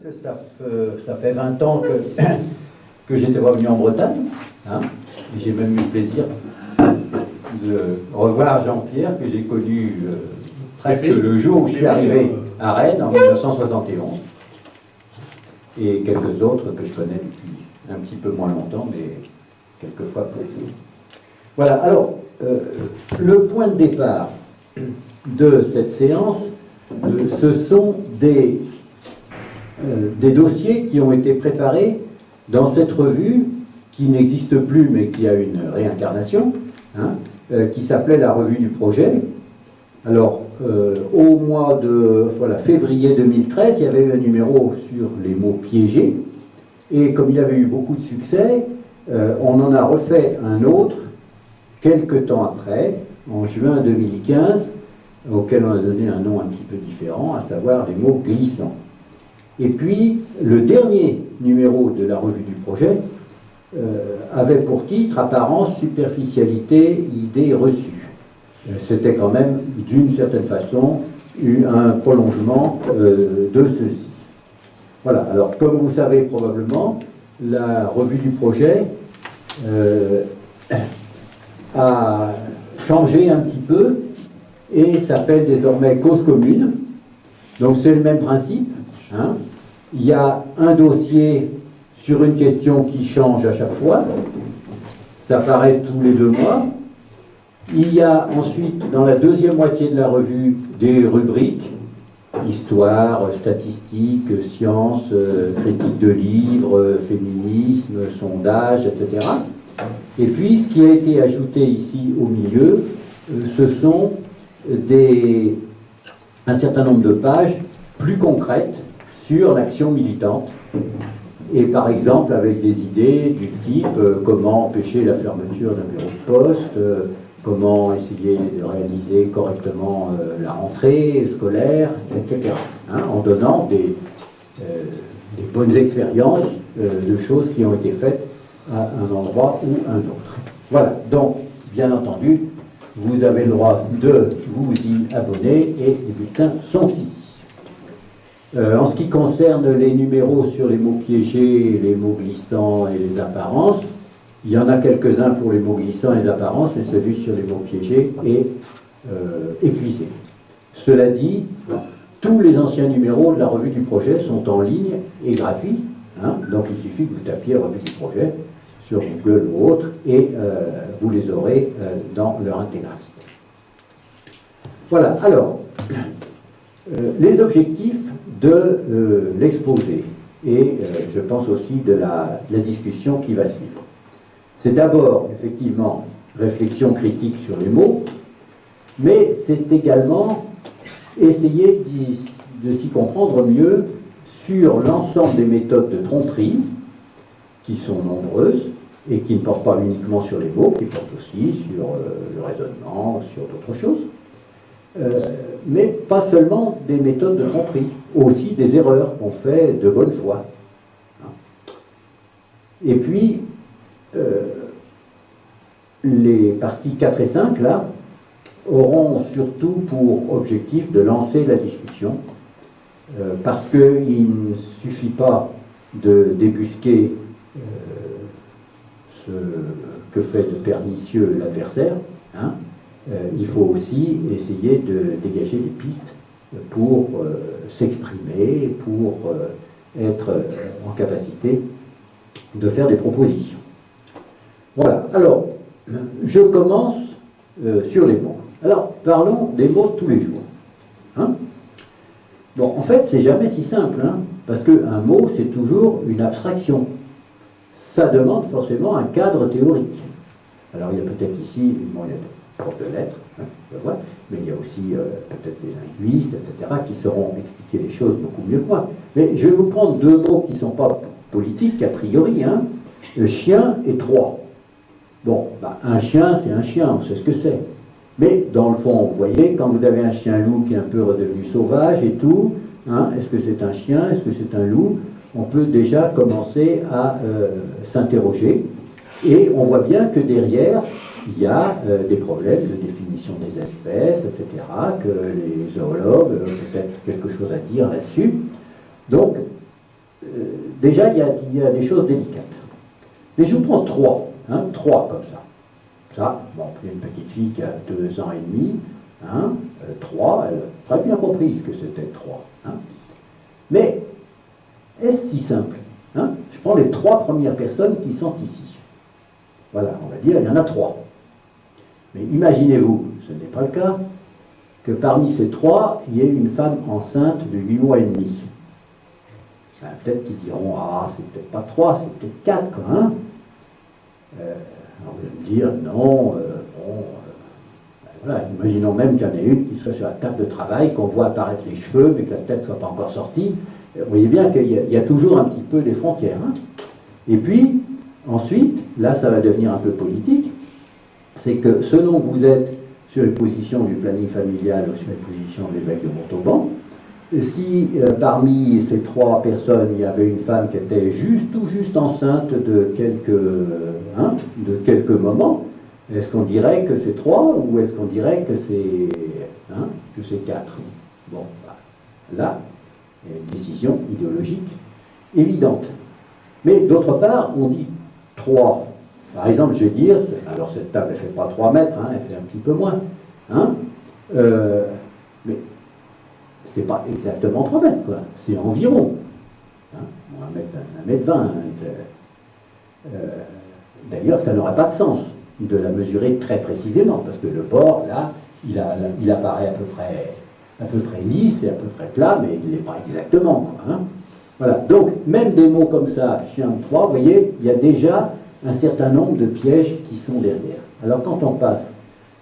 Ça fait 20 ans que j'étais revenu en Bretagne. Hein, j'ai même eu le plaisir de revoir Jean-Pierre, que j'ai connu presque le jour où je suis arrivé à Rennes en 1971. Et quelques autres que je connais depuis un petit peu moins longtemps, mais quelquefois précis. Voilà, alors, le point de départ de cette séance, ce sont des dossiers qui ont été préparés dans cette revue qui n'existe plus mais qui a une réincarnation, hein, qui s'appelait la Revue du Projet. Alors, au mois de février 2013, il y avait eu un numéro sur les mots piégés, et comme il avait eu beaucoup de succès, on en a refait un autre quelques temps après, en juin 2015, auquel on a donné un nom un petit peu différent, à savoir les mots glissants. Et puis, le dernier numéro de la Revue du Projet avait pour titre « Apparence, superficialité, idées reçues ». C'était quand même, d'une certaine façon, un prolongement de ceci. Voilà, alors comme vous savez probablement, la Revue du Projet a changé un petit peu et s'appelle désormais Cause commune. Donc c'est le même principe. Hein. Il y a un dossier sur une question qui change à chaque fois. Ça paraît tous les 2 mois. Il y a ensuite, dans la deuxième moitié de la revue, des rubriques, histoire, statistique, sciences, critique de livres, féminisme, sondage, etc. Et puis, ce qui a été ajouté ici au milieu, ce sont un certain nombre de pages plus concrètes sur l'action militante. Et par exemple, avec des idées du type comment empêcher la fermeture d'un bureau de poste, comment essayer de réaliser correctement la rentrée scolaire, etc. Hein, en donnant des bonnes expériences de choses qui ont été faites à un endroit ou un autre. Voilà, donc, bien entendu, vous avez le droit de vous y abonner et les bulletins sont ici. En ce qui concerne les numéros sur les mots piégés, les mots glissants et les apparences, il y en a quelques-uns pour les mots glissants et les apparences, mais celui sur les mots piégés est épuisé. Cela dit, tous les anciens numéros de la Revue du Projet sont en ligne et gratuits. Hein, donc il suffit que vous tapiez Revue du Projet sur Google ou autre et vous les aurez dans leur intégralité. Voilà, alors, les objectifs de l'exposé et je pense aussi de la discussion qui va suivre. C'est d'abord, effectivement, réflexion critique sur les mots, mais c'est également essayer de s'y comprendre mieux sur l'ensemble des méthodes de tromperie, qui sont nombreuses, et qui ne portent pas uniquement sur les mots, qui portent aussi sur le raisonnement, sur d'autres choses, mais pas seulement des méthodes de tromperie, aussi des erreurs qu'on fait de bonne foi. Et puis, les parties 4 et 5, là, auront surtout pour objectif de lancer la discussion, parce qu'il ne suffit pas de débusquer ce que fait de pernicieux l'adversaire, hein, il faut aussi essayer de dégager des pistes pour s'exprimer, pour être en capacité de faire des propositions. Voilà, alors, je commence sur les mots. Alors, parlons des mots tous les jours. Hein? Bon, en fait, c'est jamais si simple, hein, parce qu'un mot, c'est toujours une abstraction. Ça demande forcément un cadre théorique. Alors, il y a peut-être ici, bon, il y a des profs de lettres, hein, mais il y a aussi peut-être des linguistes, etc., qui sauront expliquer les choses beaucoup mieux que moi. Mais je vais vous prendre 2 mots qui ne sont pas politiques, a priori, hein, chien et 3. Bon, bah, un chien, c'est un chien, on sait ce que c'est. Mais dans le fond, vous voyez, quand vous avez un chien-loup qui est un peu redevenu sauvage et tout, hein, est-ce que c'est un chien, est-ce que c'est un loup? On peut déjà commencer à s'interroger. Et on voit bien que derrière, il y a des problèmes de définition des espèces, etc., que les zoologues ont peut-être quelque chose à dire là-dessus. Donc, déjà, il y a des choses délicates. Mais je vous prends trois, hein, trois comme ça. Ça, bon, une petite fille qui a 2 ans et demi, hein, 3, elle a très bien compris ce que c'était 3. Hein. Mais, est-ce si simple hein? Je prends les 3 premières personnes qui sont ici. Voilà, on va dire, il y en a 3. Mais imaginez-vous, ce n'est pas le cas, que parmi ces 3, il y ait une femme enceinte de 8 mois et demi. Il y en a peut-être qui diront, ah, c'est peut-être pas 3, c'est peut-être 4, quoi, hein. Alors vous allez me dire, non, voilà, imaginons même qu'il y en ait une qui soit sur la table de travail, qu'on voit apparaître les cheveux, mais que la tête ne soit pas encore sortie. Vous voyez bien qu'il y a toujours un petit peu des frontières. Hein. Et puis, ensuite, là ça va devenir un peu politique, c'est que selon que vous êtes sur les positions du planning familial ou sur les positions de l'évêque de Montauban, si parmi ces 3 personnes, il y avait une femme qui était tout juste enceinte de quelques moments, est-ce qu'on dirait que c'est 3 ou est-ce qu'on dirait que c'est 4? Bon, là, il y a une décision idéologique évidente. Mais d'autre part, on dit 3. Par exemple, je vais dire, alors cette table, elle ne fait pas 3 mètres, hein, elle fait un petit peu moins. Hein, mais c'est pas exactement 3 mètres, quoi. C'est environ. Hein, 1 mètre 20. D'ailleurs, ça n'aurait pas de sens de la mesurer très précisément, parce que le bord, là, il apparaît à peu près lisse et à peu près plat, mais il n'est pas exactement, quoi. Hein. Voilà. Donc, même des mots comme ça, chien de 3, vous voyez, il y a déjà un certain nombre de pièges qui sont derrière. Alors, quand on passe,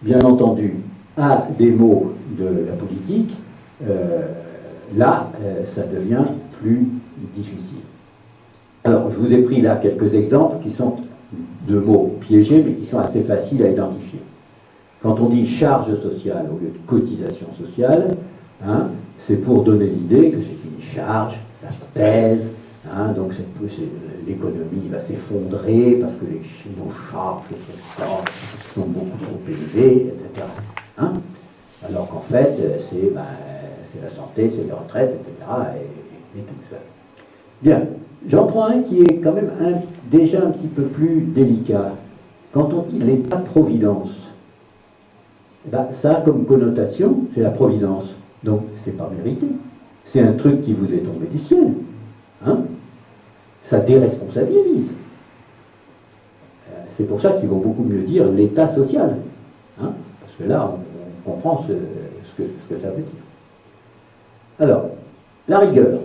bien entendu, à des mots de la politique, là, ça devient plus difficile. Alors, je vous ai pris là quelques exemples qui sont de mots piégés, mais qui sont assez faciles à identifier. Quand on dit charge sociale au lieu de cotisation sociale, hein, c'est pour donner l'idée que c'est une charge, ça se pèse, hein, donc l'économie va s'effondrer parce que nos charges sont beaucoup trop élevées, etc. Hein. Alors qu'en fait, c'est la santé, c'est les retraites, etc. Et tout ça. Bien, j'en prends un qui est quand même déjà un petit peu plus délicat. Quand on dit l'État-providence, ça a comme connotation, c'est la providence. Donc, c'est pas mérité. C'est un truc qui vous est tombé du ciel. Hein? Ça déresponsabilise. C'est pour ça qu'il vaut beaucoup mieux dire l'État social. Hein? Parce que là, on comprend ce que ça veut dire. Alors, la rigueur.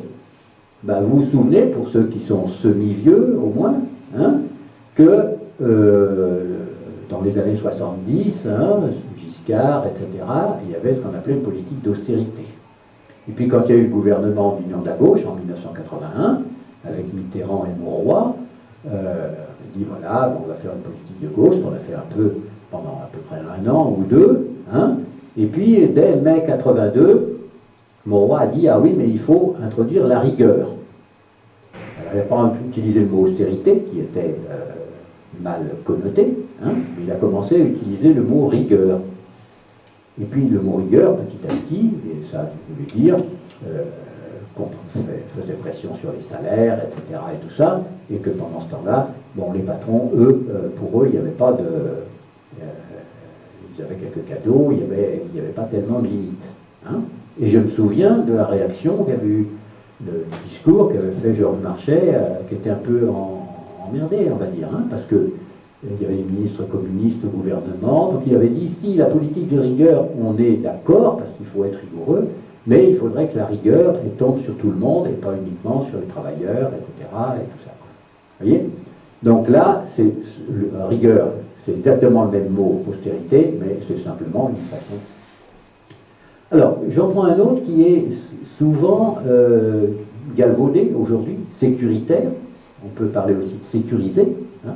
Vous vous souvenez, pour ceux qui sont semi-vieux au moins, hein, que dans les années 70, hein, Giscard, etc., il y avait ce qu'on appelait une politique d'austérité. Et puis quand il y a eu le gouvernement d'Union de la gauche en 1981, avec Mitterrand et Mauroy, on dit voilà, on va faire une politique de gauche, on l'a fait un peu pendant à peu près 1 an ou 2, hein, et puis dès mai 82, Mauroy a dit, ah oui, mais il faut introduire la rigueur. Alors, il n'a pas utilisé le mot austérité, qui était mal connoté, hein, mais il a commencé à utiliser le mot rigueur. Et puis le mot rigueur, petit à petit, et ça voulait dire qu'on faisait pression sur les salaires, etc., et tout ça, et que pendant ce temps-là, bon, les patrons, eux, pour eux, il n'y avait pas de... ils avaient quelques cadeaux, il n'y avait pas tellement de limites. Hein. Et je me souviens de la réaction qu'avait eu le discours qu'avait fait Georges Marchais, qui était un peu emmerdé, on va dire, hein, parce que il y avait des ministres communistes au gouvernement, donc il avait dit, si la politique de rigueur, on est d'accord, parce qu'il faut être rigoureux, mais il faudrait que la rigueur tombe sur tout le monde, et pas uniquement sur les travailleurs, etc., et tout ça. Vous voyez? Donc là, rigueur, c'est exactement le même mot, austérité, mais c'est simplement une façon. Alors, j'en prends un autre qui est souvent galvaudé aujourd'hui, sécuritaire. On peut parler aussi de sécurisé. Hein.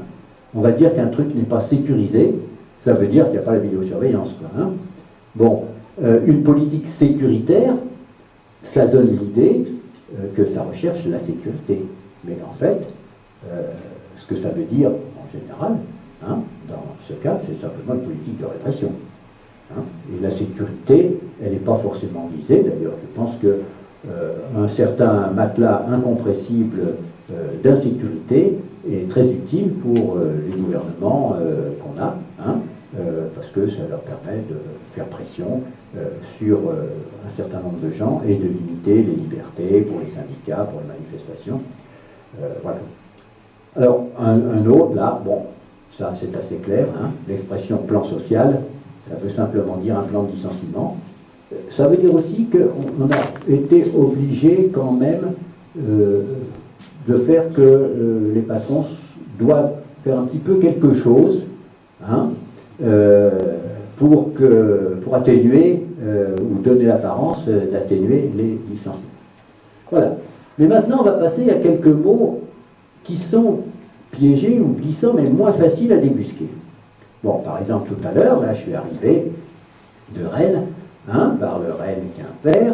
On va dire qu'un truc n'est pas sécurisé, ça veut dire qu'il n'y a pas la vidéosurveillance, quoi. Hein. Bon, une politique sécuritaire, ça donne l'idée que ça recherche la sécurité. Mais en fait, ce que ça veut dire en général, hein, dans ce cas, c'est simplement une politique de répression. Hein. Et la sécurité, elle n'est pas forcément visée. D'ailleurs, je pense que un certain matelas incompressible d'insécurité est très utile pour les gouvernements qu'on a, hein, parce que ça leur permet de faire pression sur un certain nombre de gens et de limiter les libertés pour les syndicats, pour les manifestations. Voilà. Alors, un autre, là, bon, ça c'est assez clair, hein, l'expression plan social, ça veut simplement dire un plan de licenciement. Ça veut dire aussi qu'on a été obligé quand même de faire que les patrons doivent faire un petit peu quelque chose, hein, pour atténuer ou donner l'apparence d'atténuer les licenciements. Voilà. Mais maintenant, on va passer à quelques mots qui sont piégés ou glissants, mais moins faciles à débusquer. Bon, par exemple, tout à l'heure, là, je suis arrivé de Rennes, hein, par le Rennes-Quimper,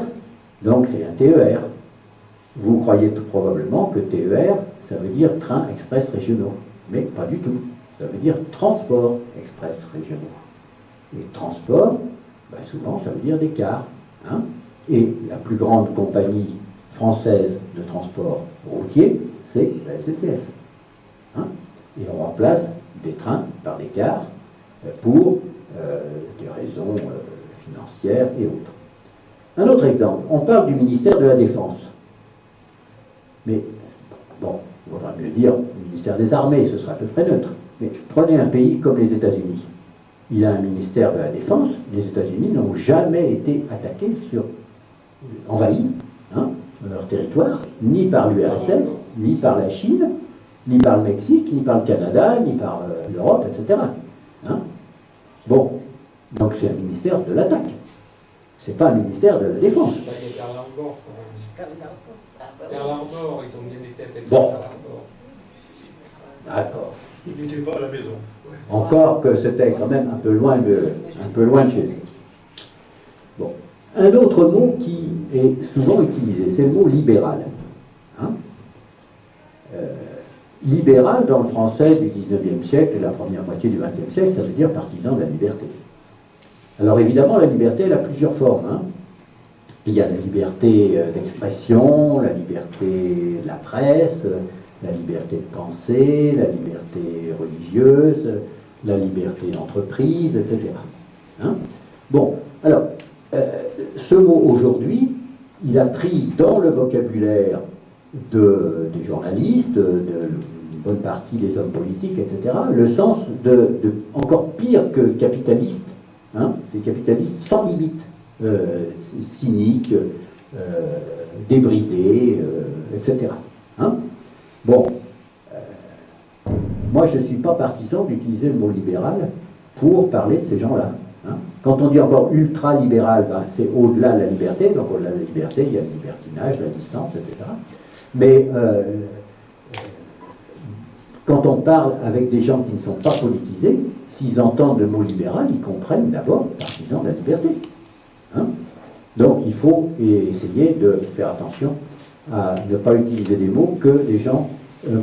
donc c'est un TER. Vous croyez tout probablement que TER, ça veut dire train express régionaux, mais pas du tout. Ça veut dire transport express régionaux. Et transport, ben souvent, ça veut dire des cars. Hein. Et la plus grande compagnie française de transport routier, c'est la SNCF. Hein. Et on remplace des trains par des cars pour des raisons financières et autres. Un autre exemple, on parle du ministère de la Défense. Mais, bon, il vaudra mieux dire le ministère des Armées, ce sera à peu près neutre. Mais prenez un pays comme les États-Unis. Il a un ministère de la Défense. Les États-Unis n'ont jamais été attaqués, envahis, hein, dans leur territoire, ni par l'URSS, ni par la Chine, ni par le Mexique, ni par le Canada, ni par l'Europe, etc. Hein. Bon, donc c'est un ministère de l'attaque. C'est pas un ministère de la Défense. Pearl Harbor, ils ont bien été attaqués. Bon. Pearl Harbor. D'accord. Il n'était pas à la maison. Encore que c'était quand même un peu loin de chez eux. Bon. Un autre mot qui est souvent utilisé, c'est le mot libéral. Hein. Libéral, dans le français du XIXe siècle et la première moitié du XXe siècle, ça veut dire partisan de la liberté. Alors évidemment, la liberté, elle a plusieurs formes. Hein. Il y a la liberté d'expression, la liberté de la presse, la liberté de penser, la liberté religieuse, la liberté d'entreprise, etc. Hein. Bon, alors, ce mot aujourd'hui, il a pris dans le vocabulaire des journalistes, d'une bonne partie des hommes politiques, etc., le sens de encore pire que capitaliste, hein, c'est capitaliste sans limite, cynique, débridé, etc. Hein. Bon, moi je ne suis pas partisan d'utiliser le mot libéral pour parler de ces gens-là. Hein. Quand on dit encore ultra-libéral, ben, c'est au-delà de la liberté, donc au-delà de la liberté, il y a le libertinage, la licence, etc. Mais quand on parle avec des gens qui ne sont pas politisés, s'ils entendent le mot libéral, ils comprennent d'abord partisan de la liberté. Hein. Donc il faut essayer de faire attention à ne pas utiliser des mots que les gens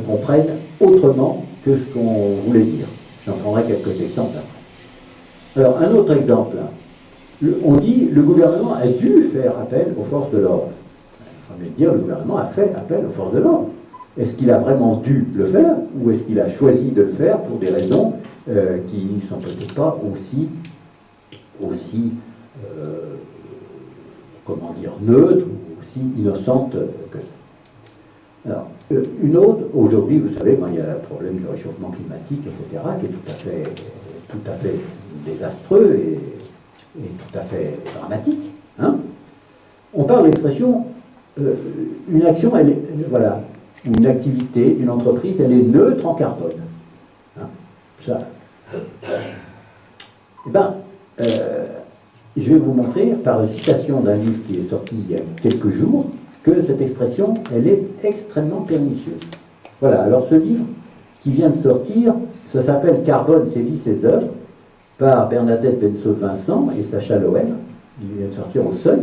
comprennent autrement que ce qu'on voulait dire. J'en prendrai quelques exemples après. Alors un autre exemple, on dit le gouvernement a dû faire appel aux forces de l'ordre. Il faut dire le gouvernement a fait appel aux forces de l'ordre. Est-ce qu'il a vraiment dû le faire ou est-ce qu'il a choisi de le faire pour des raisons qui ne sont peut-être pas aussi comment dire, neutres ou aussi innocentes que ça. Alors, une autre, aujourd'hui, vous savez, il y a le problème du réchauffement climatique, etc., qui est tout à fait désastreux et tout à fait dramatique. Hein. On parle de l'expression une action, voilà, une activité, une entreprise, elle est neutre en carbone. Hein. Ça. Eh bien, je vais vous montrer, par une citation d'un livre qui est sorti il y a quelques jours, que cette expression, elle est extrêmement pernicieuse. Voilà, alors ce livre qui vient de sortir, ça s'appelle « Carbone, ses vies, ses œuvres », par Bernadette Bensaud-Vincent et Sacha Loeb. Il vient de sortir au Seuil.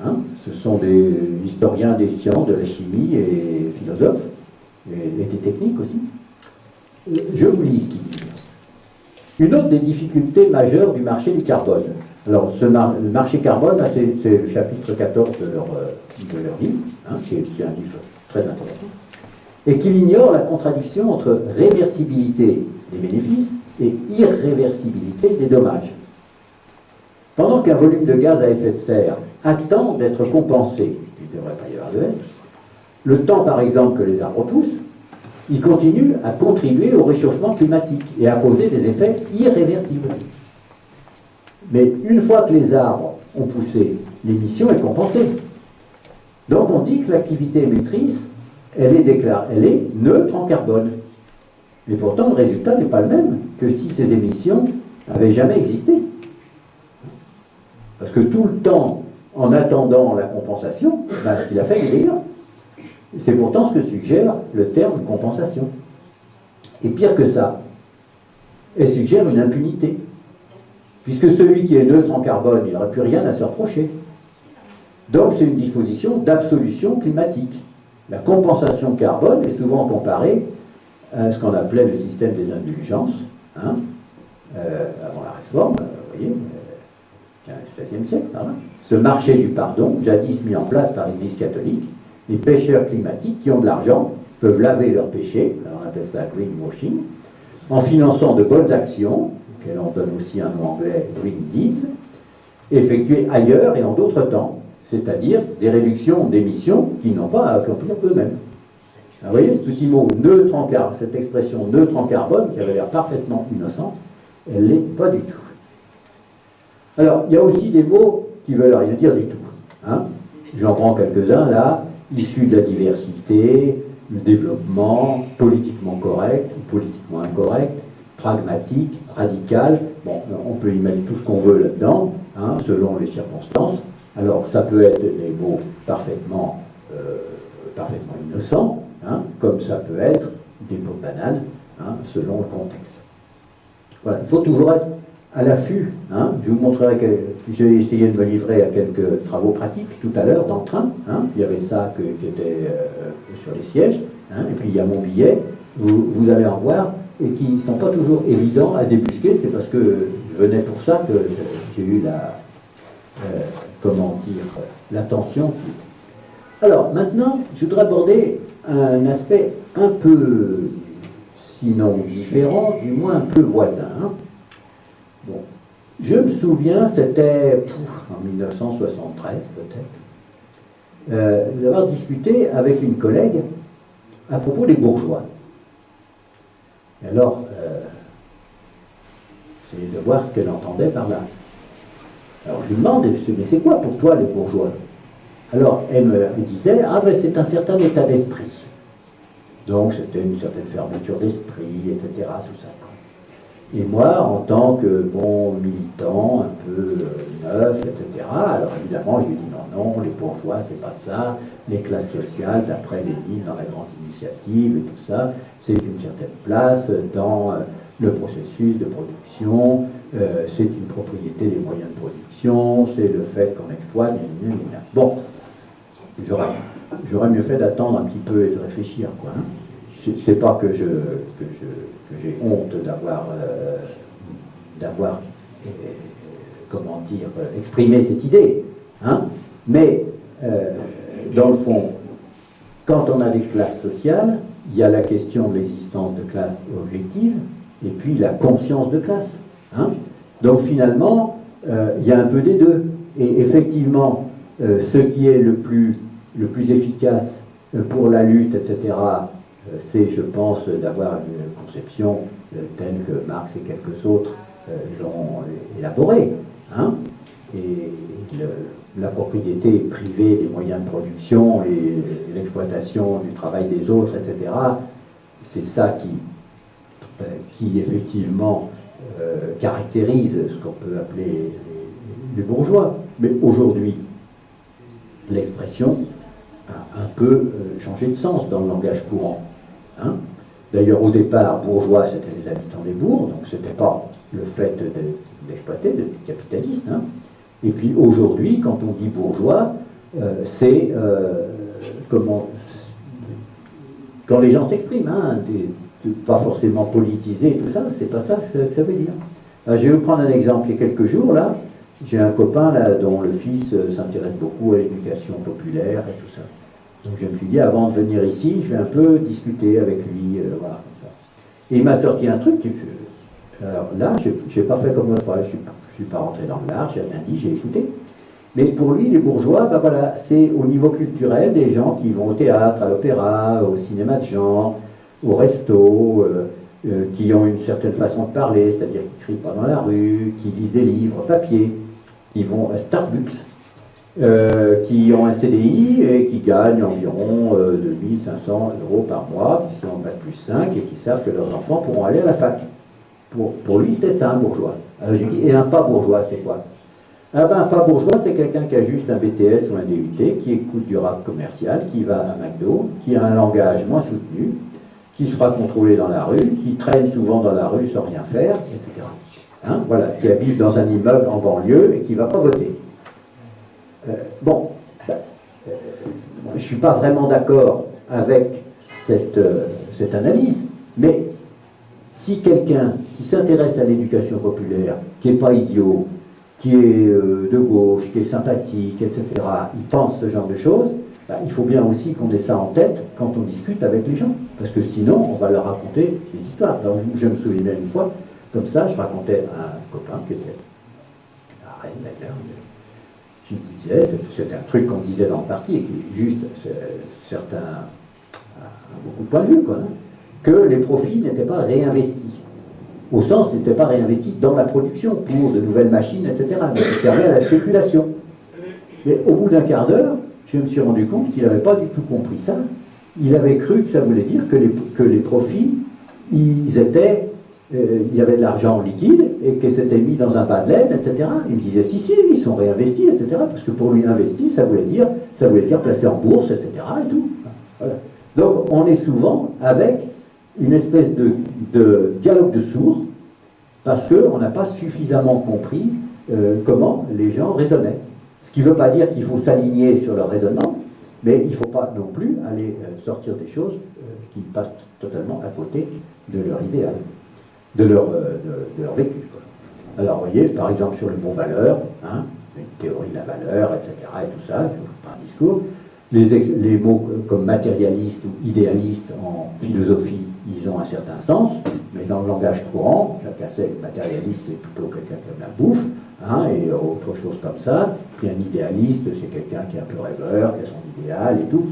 Hein, ce sont des historiens des sciences, de la chimie et philosophes, et des techniques aussi. Je vous lis ce qu'il dit. Une autre des difficultés majeures du marché du carbone. Alors, le marché carbone, c'est le chapitre 14 de leur livre, hein, qui est un livre très intéressant, et qu'il ignore la contradiction entre réversibilité des bénéfices et irréversibilité des dommages. Pendant qu'un volume de gaz à effet de serre attend d'être compensé, il ne devrait pas y avoir de S, le temps, par exemple, que les arbres poussent, il continue à contribuer au réchauffement climatique et à causer des effets irréversibles. Mais une fois que les arbres ont poussé, l'émission est compensée. Donc on dit que l'activité émettrice, elle est neutre en carbone. Mais pourtant, le résultat n'est pas le même que si ces émissions n'avaient jamais existé. Parce que tout le temps, en attendant la compensation, ce qu'il a fait, il est là. C'est pourtant ce que suggère le terme compensation. Et pire que ça, elle suggère une impunité. Puisque celui qui est neutre en carbone, il n'aurait plus rien à se reprocher. Donc c'est une disposition d'absolution climatique. La compensation carbone est souvent comparée à ce qu'on appelait le système des indulgences, hein, avant la réforme, vous voyez, 16e siècle, voilà. Ce marché du pardon, jadis mis en place par l'Église catholique, les pêcheurs climatiques qui ont de l'argent peuvent laver leurs péchés, on appelle ça greenwashing, en finançant de bonnes actions, auxquelles on donne aussi un nom anglais green deeds, effectuées ailleurs et en d'autres temps, c'est-à-dire des réductions d'émissions qu'ils n'ont pas à accomplir eux-mêmes. Vous voyez, ce petit mot neutre en carbone, cette expression neutre en carbone, qui avait l'air parfaitement innocente, elle ne l'est pas du tout. Alors, il y a aussi des mots qui ne veulent rien dire du tout. Hein. J'en prends quelques-uns là, issus de la diversité, le développement, politiquement correct ou politiquement incorrect, pragmatique, radical. Bon, on peut y mettre tout ce qu'on veut là-dedans, hein, selon les circonstances. Alors, ça peut être des mots parfaitement innocents, hein, comme ça peut être des mots de banane, hein, selon le contexte. Voilà, il faut toujours être à l'affût. Hein. Je vous montrerai que j'ai essayé de me livrer à quelques travaux pratiques tout à l'heure dans le train. Hein. Il y avait ça qui était sur les sièges, hein, et puis il y a mon billet. Vous allez en voir, et qui ne sont pas toujours évidents à débusquer. C'est parce que je venais pour ça que j'ai eu l'attention. Alors maintenant, je voudrais aborder un aspect un peu, sinon différent, du moins un peu voisin. Hein. Bon. Je me souviens, c'était en 1973 peut-être, d'avoir discuté avec une collègue à propos des bourgeois. Et alors, j'essayais de voir ce qu'elle entendait par là. Alors je lui demande, mais c'est quoi pour toi les bourgeois? Alors elle me disait, c'est un certain état d'esprit. Donc c'était une certaine fermeture d'esprit, etc. Tout ça. Et moi, en tant que bon militant, un peu neuf, etc., alors évidemment, je lui dis non, les bourgeois, c'est pas ça, les classes sociales, d'après Lénine, dans la grande initiative et tout ça, c'est une certaine place dans le processus de production, c'est une propriété des moyens de production, c'est le fait qu'on exploite, Bon, j'aurais mieux fait d'attendre un petit peu et de réfléchir, quoi. Hein. C'est pas que j'ai honte d'avoir exprimé cette idée, hein, mais dans le fond, quand on a des classes sociales, il y a la question de l'existence de classes objectives et puis la conscience de classe. Hein. Donc finalement, il y a un peu des deux. Et effectivement, ce qui est le plus efficace pour la lutte, etc., c'est, je pense, d'avoir une conception telle que Marx et quelques autres l'ont élaborée. Hein, et la propriété privée des moyens de production et l'exploitation du travail des autres, etc., c'est ça qui effectivement caractérise ce qu'on peut appeler les bourgeois. Mais aujourd'hui, l'expression a un peu changé de sens dans le langage courant. Hein. D'ailleurs, au départ, bourgeois, c'était les habitants des bourgs, donc ce n'était pas le fait d'exploiter, de capitaliste. Hein. Et puis aujourd'hui, quand on dit bourgeois, c'est quand les gens s'expriment, hein, pas forcément politisé et tout ça, c'est pas ça que ça veut dire. Alors, je vais vous prendre un exemple. Il y a quelques jours, là, j'ai un copain là, dont le fils s'intéresse beaucoup à l'éducation populaire et tout ça. Donc je me suis dit, avant de venir ici, je vais un peu discuter avec lui, voilà, comme ça. Et il m'a sorti un truc, alors là, je n'ai pas fait comme l'autre fois, je ne suis pas rentré dans le lard, j'ai rien dit, j'ai écouté. Mais pour lui, les bourgeois, ben voilà, c'est au niveau culturel des gens qui vont au théâtre, à l'opéra, au cinéma de genre, au resto, qui ont une certaine façon de parler, c'est-à-dire qui crient pas dans la rue, qui lisent des livres papier, qui vont à Starbucks, qui ont un CDI et qui gagnent environ 2500 € par mois, qui sont en bac plus 5 et qui savent que leurs enfants pourront aller à la fac. Pour lui, c'était ça, un bourgeois. Alors j'ai dit, et un pas bourgeois, c'est quoi? Ah ben, un pas bourgeois, c'est quelqu'un qui a juste un BTS ou un DUT, qui écoute du rap commercial, qui va à McDo, qui a un langage moins soutenu, qui se fera contrôler dans la rue, qui traîne souvent dans la rue sans rien faire, etc. Hein, voilà, qui habite dans un immeuble en banlieue et qui ne va pas voter. Bon, je ne suis pas vraiment d'accord avec cette analyse, mais si quelqu'un qui s'intéresse à l'éducation populaire, qui n'est pas idiot, qui est de gauche, qui est sympathique, etc., il pense ce genre de choses, ben, il faut bien aussi qu'on ait ça en tête quand on discute avec les gens, parce que sinon, on va leur raconter des histoires. Alors, je me souviens bien une fois, comme ça, je racontais à un copain qui était à Rennes d'ailleurs, je disais, c'était un truc qu'on disait dans le parti, et qui juste, certains, à beaucoup de points de vue, quoi, hein, que les profits n'étaient pas réinvestis. Au sens, n'étaient pas réinvestis dans la production pour de nouvelles machines, etc., mais qui servaient à la spéculation. Mais au bout d'un quart d'heure, je me suis rendu compte qu'il n'avait pas du tout compris ça. Il avait cru que ça voulait dire que les profits, il y avait de l'argent liquide et que c'était mis dans un bas de laine, etc. Il me disait, si, ils sont réinvestis, etc., parce que pour lui, investir, ça voulait dire placer en bourse, etc., et tout. Voilà. Donc, on est souvent avec une espèce de dialogue de sourds, parce qu'on n'a pas suffisamment compris comment les gens raisonnaient. Ce qui ne veut pas dire qu'il faut s'aligner sur leur raisonnement, mais il ne faut pas non plus aller sortir des choses qui passent totalement à côté de leur idéal, de leur vécu. Quoi. Alors, vous voyez, par exemple, sur le mot valeur, hein, une théorie de la valeur, etc., et tout ça, pas un discours, les mots comme matérialiste ou idéaliste en philosophie, ils ont un certain sens, mais dans le langage courant, chacun sait que matérialiste, c'est plutôt quelqu'un qui aime la bouffe, hein, et autre chose comme ça. Puis un idéaliste, c'est quelqu'un qui est un peu rêveur, qui a son idéal et tout.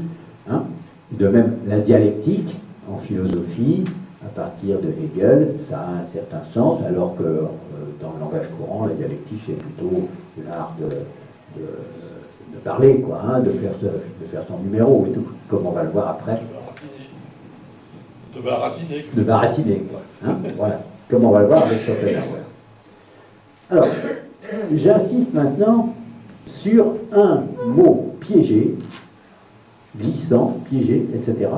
Hein. De même, la dialectique, en philosophie, à partir de Hegel, ça a un certain sens, alors que dans le langage courant, la dialectique, c'est plutôt l'art de parler, quoi, hein, de faire son numéro et tout, comme on va le voir après. De baratiner. De baratiner, quoi. Hein, voilà, comme on va le voir avec Schopenhauer. Alors, j'insiste maintenant sur un mot piégé, glissant, piégé, etc.,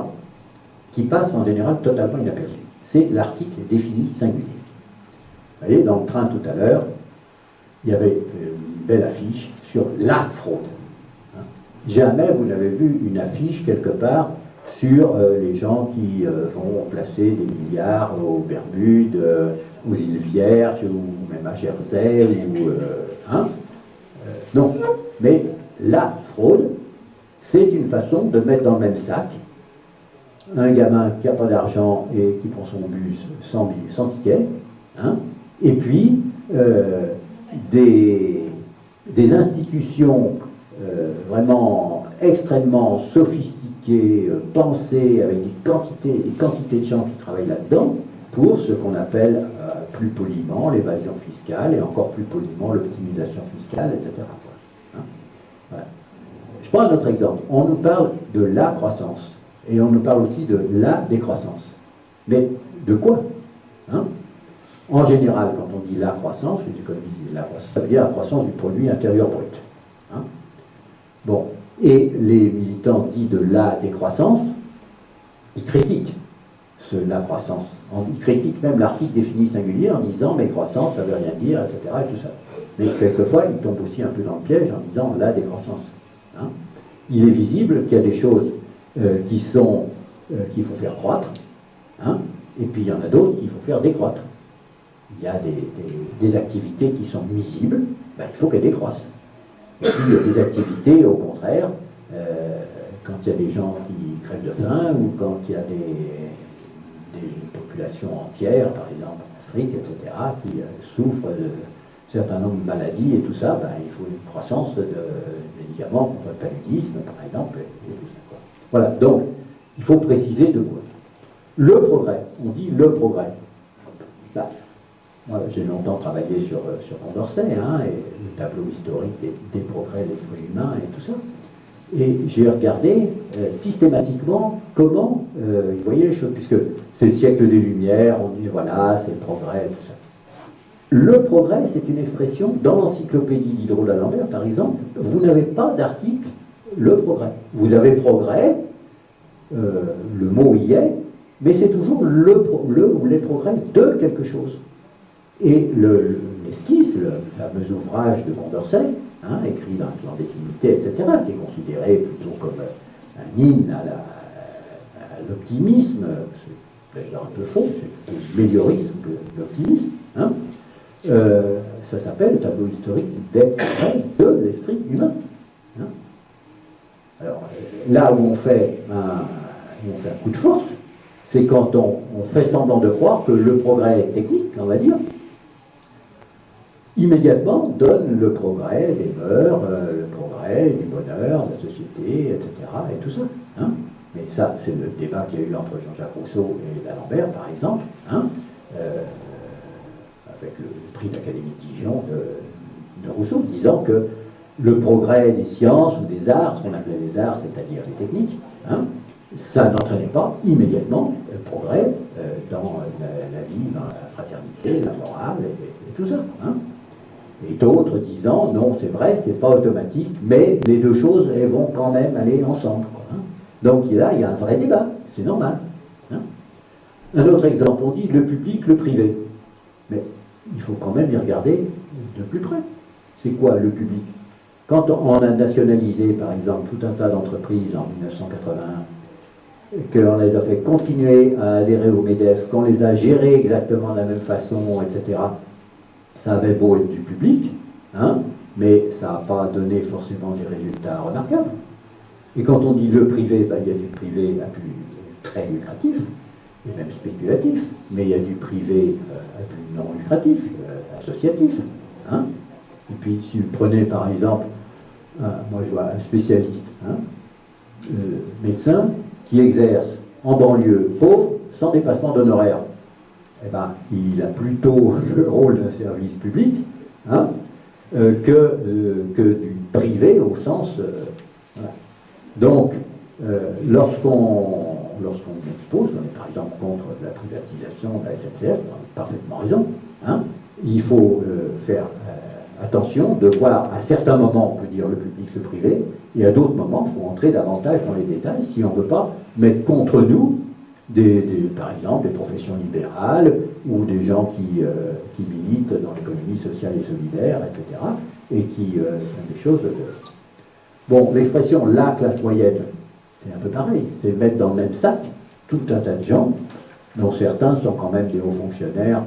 qui passe en général totalement inaperçu. C'est l'article défini singulier. Vous voyez, dans le train tout à l'heure, il y avait une belle affiche sur la fraude. Jamais vous n'avez vu une affiche quelque part sur les gens qui vont placer des milliards aux Bermudes, aux îles Vierges, ou même à Jersey, non. Mais la fraude, c'est une façon de mettre dans le même sac un gamin qui n'a pas d'argent et qui prend son bus sans ticket, hein, et puis des institutions vraiment extrêmement sophistiquées, pensées, avec des quantités de gens qui travaillent là-dedans, pour ce qu'on appelle plus poliment l'évasion fiscale, et encore plus poliment l'optimisation fiscale, etc. Hein, voilà. Je prends un autre exemple. On nous parle de la croissance, et on nous parle aussi de la décroissance. Mais de quoi, hein? En général, quand on dit la croissance, les économistes disent la croissance, ça veut dire la croissance du produit intérieur brut. Hein? Bon, et les militants dits de la décroissance, ils critiquent la croissance. Ils critiquent même l'article défini singulier en disant mais croissance, ça veut rien dire, etc. et tout ça. Mais quelquefois, ils tombent aussi un peu dans le piège en disant la décroissance. Hein? Il est visible qu'il y a des choses qu'il faut faire croître, hein? Et puis il y en a d'autres qu'il faut faire décroître. il y a des activités qui sont nuisibles, ben, il faut qu'elles décroissent. Et puis il y a des activités, au contraire, quand il y a des gens qui crèvent de faim, ou quand il y a des populations entières, par exemple en Afrique, etc., qui souffrent de certain nombre de maladies et tout ça, ben, il faut une croissance de médicaments contre le paludisme, par exemple, et tout ça, quoi. Voilà, donc, il faut préciser de quoi. Le progrès, on dit le progrès. Ben, moi, j'ai longtemps travaillé sur Condorcet, hein, et le tableau historique des progrès de l'esprit humain et tout ça. Et j'ai regardé systématiquement comment ils voyaient les choses, puisque c'est le siècle des Lumières, on dit voilà, c'est le progrès, tout ça. Le progrès, c'est une expression, dans l'encyclopédie Diderot d'Alembert, par exemple, vous n'avez pas d'article le progrès. Vous avez progrès, le mot y est, mais c'est toujours le ou les progrès de quelque chose. Et l'esquisse, le fameux ouvrage de Condorcet, hein, écrit dans la clandestinité, etc., qui est considéré plutôt comme un hymne à l'optimisme, c'est d'ailleurs un peu faux, c'est plutôt méliorisme que l'optimisme, hein, ça s'appelle le tableau historique des progrès de l'esprit humain. Hein. Alors, là où on fait un coup de force, c'est quand on fait semblant de croire que le progrès technique, on va dire, immédiatement donne le progrès des mœurs, le progrès du bonheur, de la société, etc., et tout ça. Hein. Mais ça, c'est le débat qu'il y a eu entre Jean-Jacques Rousseau et d'Alembert, par exemple, hein, avec le prix d'Académie de Dijon de Rousseau, disant que le progrès des sciences ou des arts, ce qu'on appelait les arts, c'est-à-dire les techniques, hein, ça n'entraînait pas immédiatement le progrès dans la vie, dans la fraternité, la morale et tout ça. Hein. Et d'autres disant, non, c'est vrai, c'est pas automatique, mais les deux choses, elles vont quand même aller ensemble. Quoi, hein. Donc là, il y a un vrai débat, c'est normal. Hein. Un autre exemple, on dit le public, le privé. Mais il faut quand même y regarder de plus près. C'est quoi le public? Quand on a nationalisé, par exemple, tout un tas d'entreprises en 1981, qu'on les a fait continuer à adhérer au MEDEF, qu'on les a gérées exactement de la même façon, etc., ça avait beau être du public, hein, mais ça n'a pas donné forcément des résultats remarquables. Et quand on dit le privé, ben, il y a du privé à plus très lucratif, et même spéculatif, mais il y a du privé à plus non lucratif, associatif. Hein. Et puis si vous prenez par exemple, moi je vois un spécialiste, hein, médecin, qui exerce en banlieue pauvre, sans dépassement d'honoraires, eh ben, il a plutôt le rôle d'un service public, hein, que du privé au sens... voilà. Donc, lorsqu'on expose, on est par exemple contre la privatisation de la SNCF, on a parfaitement raison, hein, il faut faire attention de voir à certains moments, on peut dire le public, le privé, et à d'autres moments, il faut entrer davantage dans les détails si on ne veut pas mettre contre nous par exemple, des professions libérales ou des gens qui militent dans l'économie sociale et solidaire, etc., et qui font des choses de... Bon, l'expression « la classe moyenne », c'est un peu pareil, c'est mettre dans le même sac tout un tas de gens, dont certains sont quand même des hauts fonctionnaires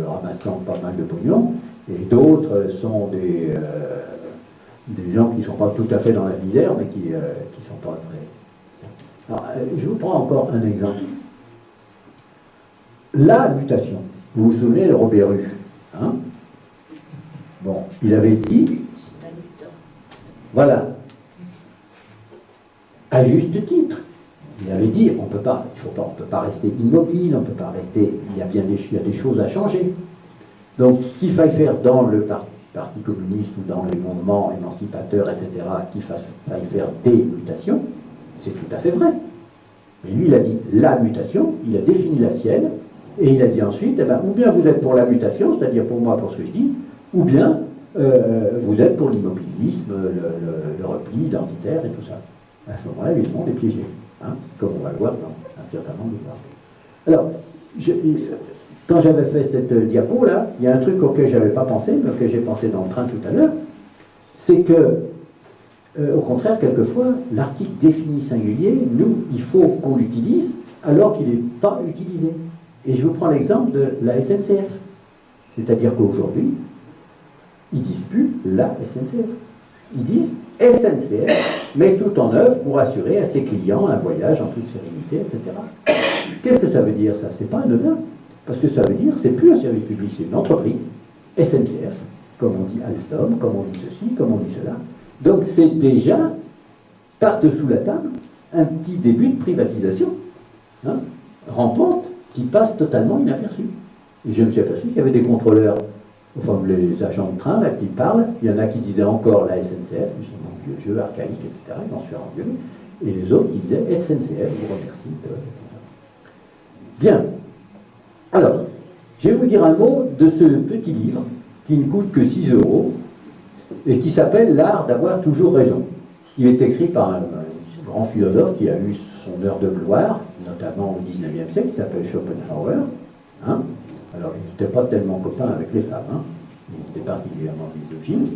ramassant pas mal de pognon, et d'autres sont des gens qui ne sont pas tout à fait dans la misère, mais qui ne sont pas très... Alors, je vous prends encore un exemple. La mutation. Vous vous souvenez de Robert Hue, hein? Bon, il avait dit... Voilà. À juste titre. Il avait dit, on peut pas rester immobile, on ne peut pas rester... Il y a des choses à changer. Donc, ce qu'il faille faire dans le Parti communiste ou dans les mouvements émancipateurs, etc., qu'il faille faire des mutations, c'est tout à fait vrai. Mais lui, il a dit la mutation, il a défini la sienne, et il a dit ensuite, eh ben, ou bien vous êtes pour la mutation, c'est-à-dire pour moi, pour ce que je dis, ou bien vous êtes pour l'immobilisme, le repli identitaire et tout ça. À ce moment-là, évidemment, on est piégé, hein, comme on va le voir dans un certain nombre de cas. Alors, quand j'avais fait cette diapo-là, il y a un truc auquel je n'avais pas pensé, mais auquel j'ai pensé dans le train tout à l'heure, c'est que au contraire, quelquefois, l'article défini singulier, nous, il faut qu'on l'utilise alors qu'il n'est pas utilisé. Et je vous prends l'exemple de la SNCF. C'est-à-dire qu'aujourd'hui, ils disent plus la SNCF. Ils disent SNCF met tout en œuvre pour assurer à ses clients un voyage en toute sérénité, etc. Qu'est-ce que ça veut dire, ça? C'est pas anodin. Parce que ça veut dire, c'est plus un service public, c'est une entreprise, SNCF, comme on dit Alstom, comme on dit ceci, comme on dit cela. Donc c'est déjà, par-dessous la table, un petit début de privatisation, hein, rampante, qui passe totalement inaperçu. Et je me suis aperçu qu'il y avait des contrôleurs, enfin les agents de train là, qui parlent, il y en a qui disaient encore la SNCF, ils sont dans vieux jeux archaïques, etc., ils en sont engueulés, et les autres qui disaient SNCF, je vous remercie. Bien. Alors, je vais vous dire un mot de ce petit livre qui ne coûte que 6 € et qui s'appelle L'art d'avoir toujours raison. Il est écrit par un grand philosophe qui a eu son heure de gloire, notamment au XIXe siècle, qui s'appelle Schopenhauer. Hein? Alors, il n'était pas tellement copain avec les femmes, hein? Il était particulièrement misogyne.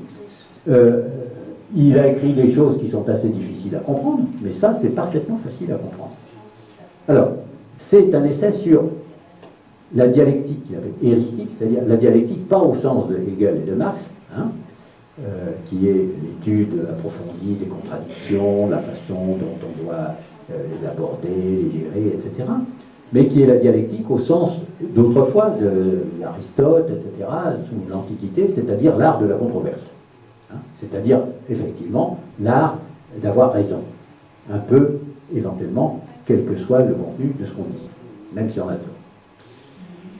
Il a écrit des choses qui sont assez difficiles à comprendre, mais ça, c'est parfaitement facile à comprendre. Alors, c'est un essai sur la dialectique, héristique, c'est-à-dire la dialectique pas au sens de Hegel et de Marx, hein, qui est l'étude approfondie des contradictions, la façon dont on doit les aborder, les gérer, etc., mais qui est la dialectique au sens d'autrefois de l'Aristote, etc., sous l'Antiquité, c'est-à-dire l'art de la controverse. Hein, c'est-à-dire, effectivement, l'art d'avoir raison. Un peu, éventuellement, quel que soit le contenu de ce qu'on dit, même si on a tort.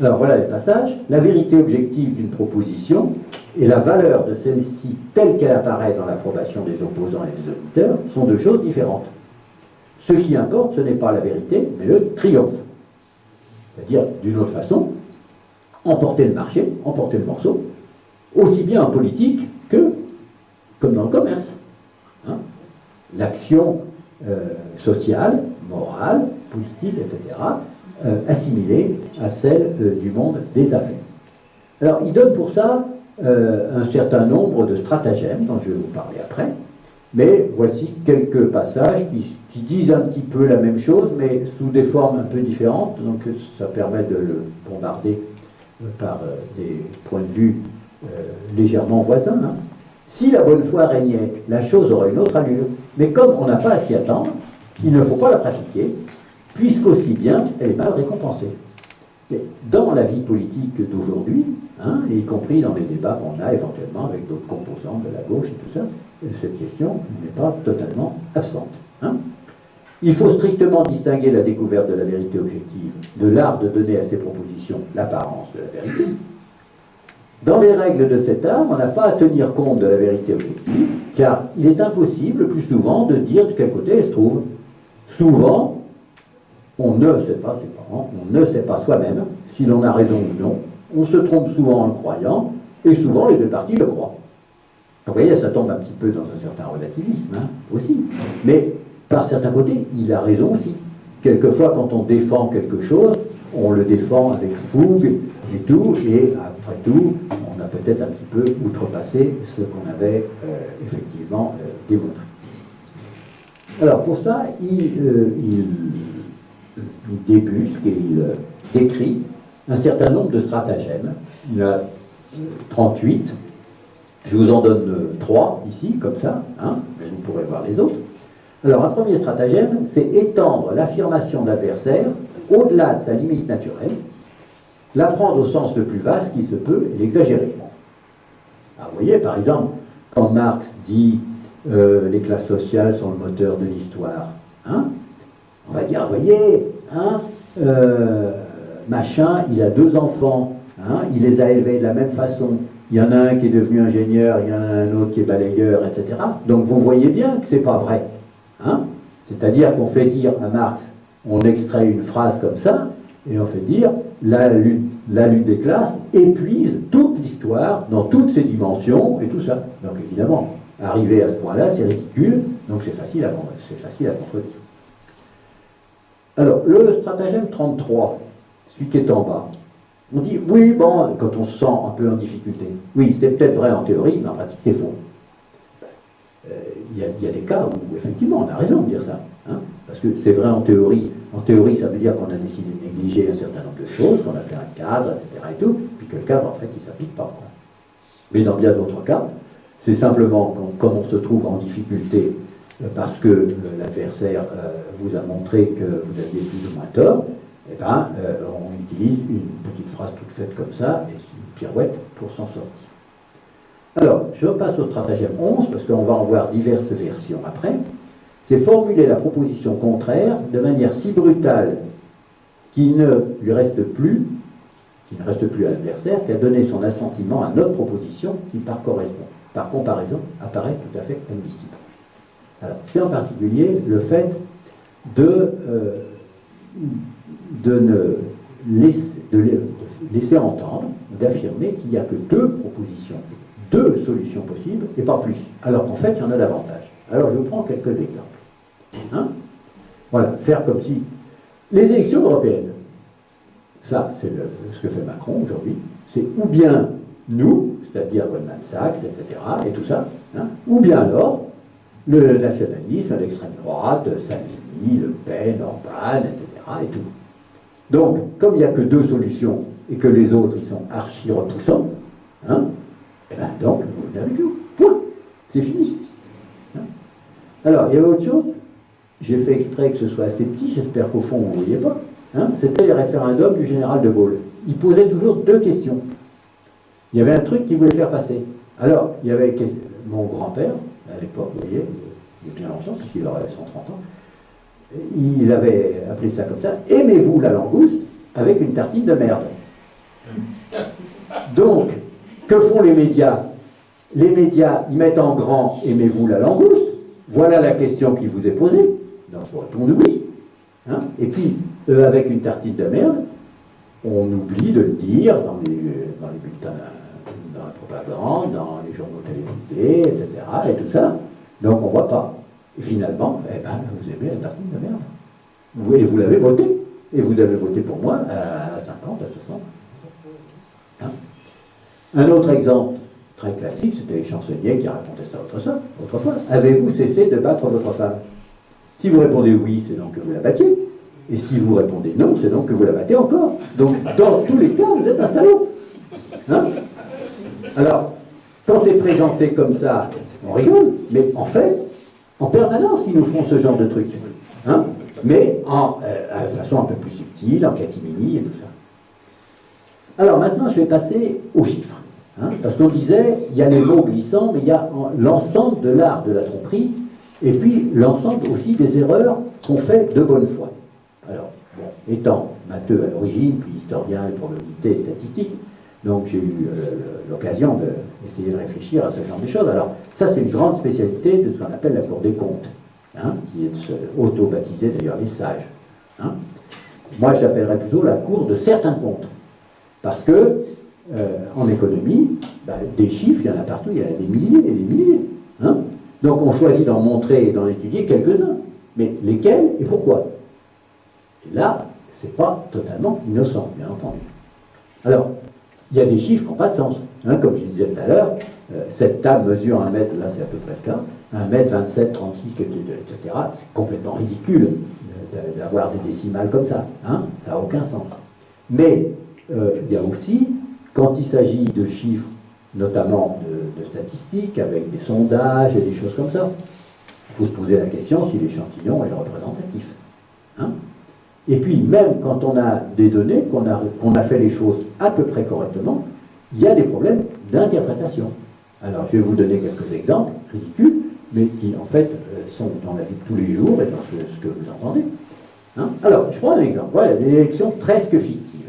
Alors voilà les passages. La vérité objective d'une proposition et la valeur de celle-ci telle qu'elle apparaît dans l'approbation des opposants et des auditeurs sont deux choses différentes. Ce qui importe, ce n'est pas la vérité, mais le triomphe. C'est-à-dire, d'une autre façon, emporter le marché, emporter le morceau, aussi bien en politique que comme dans le commerce. Hein? L'action sociale, morale, politique, etc., assimilée à celle du monde des affaires. Alors, il donne pour ça un certain nombre de stratagèmes dont je vais vous parler après, mais voici quelques passages qui disent un petit peu la même chose, mais sous des formes un peu différentes, donc ça permet de le bombarder par des points de vue légèrement voisins. Hein. Si la bonne foi régnait, la chose aurait une autre allure, mais comme on n'a pas à s'y attendre, il ne faut pas la pratiquer, puisqu'aussi bien elle est mal récompensée. Mais dans la vie politique d'aujourd'hui, hein, y compris dans les débats qu'on a éventuellement avec d'autres composants de la gauche et tout ça, cette question n'est pas totalement absente. Hein. Il faut strictement distinguer la découverte de la vérité objective de l'art de donner à ces propositions l'apparence de la vérité. Dans les règles de cet art, on n'a pas à tenir compte de la vérité objective, car il est impossible, plus souvent, de dire de quel côté elle se trouve. Souvent, on ne sait pas, c'est pas vrai, on ne sait pas soi-même si l'on a raison ou non. On se trompe souvent en le croyant, et souvent les deux parties le croient. Vous voyez, ça tombe un petit peu dans un certain relativisme, hein, aussi. Mais, par certains côtés, il a raison aussi. Quelquefois, quand on défend quelque chose, on le défend avec fougue et tout, et après tout, on a peut-être un petit peu outrepassé ce qu'on avait effectivement démontré. Alors, pour ça, il débusque et il décrit un certain nombre de stratagèmes. Il y en a 38. Je vous en donne 3 ici, comme ça, hein, mais vous pourrez voir les autres. Alors, un premier stratagème, c'est étendre l'affirmation de l'adversaire au-delà de sa limite naturelle, la prendre au sens le plus vaste qui se peut et l'exagérer. Alors, vous voyez, par exemple, quand Marx dit les classes sociales sont le moteur de l'histoire, hein, on va dire, voyez, hein, machin, il a 2 enfants, hein, il les a élevés de la même façon. Il y en a un qui est devenu ingénieur, il y en a un autre qui est balayeur, etc. Donc vous voyez bien que ce n'est pas vrai. Hein, c'est-à-dire qu'on fait dire à Marx, on extrait une phrase comme ça, et on fait dire la lutte des classes épuise toute l'histoire dans toutes ses dimensions et tout ça. Donc évidemment, arriver à ce point-là, c'est ridicule, donc c'est facile à contredire. Alors, le stratagème 33, celui qui est en bas, on dit, oui, bon, quand on se sent un peu en difficulté, oui, c'est peut-être vrai en théorie, mais en pratique, c'est faux. Il y a des cas où, effectivement, on a raison de dire ça. Hein, parce que c'est vrai en théorie. En théorie, ça veut dire qu'on a décidé de négliger un certain nombre de choses, qu'on a fait un cadre, etc. et tout, puis puisque le cadre, en fait, il ne s'applique pas, quoi. Mais dans bien d'autres cas, c'est simplement comme on se trouve en difficulté parce que l'adversaire vous a montré que vous aviez plus ou moins tort, eh ben, on utilise une petite phrase toute faite comme ça, et c'est une pirouette pour s'en sortir. Alors, je passe au stratagème 11, parce qu'on va en voir diverses versions après. C'est formuler la proposition contraire de manière si brutale qu'il ne lui reste plus, à l'adversaire qu'à donner son assentiment à notre proposition qui, par comparaison, apparaît tout à fait admissible. Alors, c'est en particulier le fait de laisser entendre, d'affirmer qu'il n'y a que deux propositions, deux solutions possibles, et pas plus. Alors qu'en fait, il y en a davantage. Alors, je vous prends quelques exemples. Hein? Voilà, faire comme si... Les élections européennes, ça, c'est ce que fait Macron aujourd'hui, c'est ou bien nous, c'est-à-dire Goldman Sachs, etc., et tout ça, hein, ou bien alors le nationalisme, l'extrême droite, Salvini, Le Pen, Orban, etc., et tout. Donc, comme il n'y a que deux solutions, et que les autres, ils sont archi-repoussants, hein, et bien donc, vous venez avec nous. Point. C'est fini. Hein. Alors, il y avait autre chose. J'ai fait exprès que ce soit assez petit, j'espère qu'au fond, vous ne voyez pas. Hein. C'était le référendum du général de Gaulle. Il posait toujours deux questions. Il y avait un truc qu'il voulait faire passer. Alors, il y avait mon grand-père, à l'époque, vous voyez, il y a bien longtemps, parce qu'il aurait 130 ans, il avait appelé ça comme ça, « Aimez-vous la langouste avec une tartine de merde ?» Donc, que font les médias? Les médias, ils mettent en grand « Aimez-vous la langouste ?» Voilà la question qui vous est posée. Donc, il faut répondre oui. Hein. Et puis, avec une tartine de merde, on oublie de le dire dans les bulletins, dans la propagande, dans les journaux télévisés, etc. et tout ça. Donc, on ne voit pas. Et finalement, eh ben, vous aimez la tartine de merde. Et vous l'avez voté. Et vous avez voté pour moi à 50, à 60. Hein. Un autre exemple très classique, c'était les chansonniers qui racontaient ça autrefois. Avez-vous cessé de battre votre femme? Si vous répondez oui, c'est donc que vous la battiez. Et si vous répondez non, c'est donc que vous la battez encore. Donc, dans tous les cas, vous êtes un salaud. Hein? Alors, quand c'est présenté comme ça, on rigole. Mais en fait, en permanence, ils nous font ce genre de truc. Hein? Mais de façon un peu plus subtile, en catimini et tout ça. Alors maintenant, je vais passer aux chiffres. Hein? Parce qu'on disait, il y a les mots glissants, mais il y a l'ensemble de l'art de la tromperie, et puis l'ensemble aussi des erreurs qu'on fait de bonne foi. Alors, bon, étant matheux à l'origine, puis historien et probabilité et statistique, donc j'ai eu l'occasion d'essayer de réfléchir à ce genre de choses. Alors, ça c'est une grande spécialité de ce qu'on appelle la Cour des comptes, hein, qui est de se auto-baptiser d'ailleurs les sages. Hein. Moi j'appellerais plutôt la Cour de certains comptes, parce que en économie, des chiffres, il y en a partout, il y en a des milliers et des milliers. Hein. Donc on choisit d'en montrer et d'en étudier quelques-uns, mais lesquels et pourquoi? Et là, c'est pas totalement innocent, bien entendu. Alors, il y a des chiffres qui n'ont pas de sens. Hein, comme je disais tout à l'heure, cette table mesure 1 mètre, là c'est à peu près le cas, 1 mètre 27, 36, etc. C'est complètement ridicule d'avoir des décimales comme ça. Hein, ça n'a aucun sens. Mais il y a aussi, quand il s'agit de chiffres, notamment de statistiques, avec des sondages et des choses comme ça, il faut se poser la question si l'échantillon est représentatif. Hein. Et puis, même quand on a des données, qu'on a fait les choses à peu près correctement, il y a des problèmes d'interprétation. Alors, je vais vous donner quelques exemples ridicules, mais qui, en fait, sont dans la vie de tous les jours et dans ce que vous entendez. Hein. Alors, je prends un exemple. Voilà, des élections presque fictives.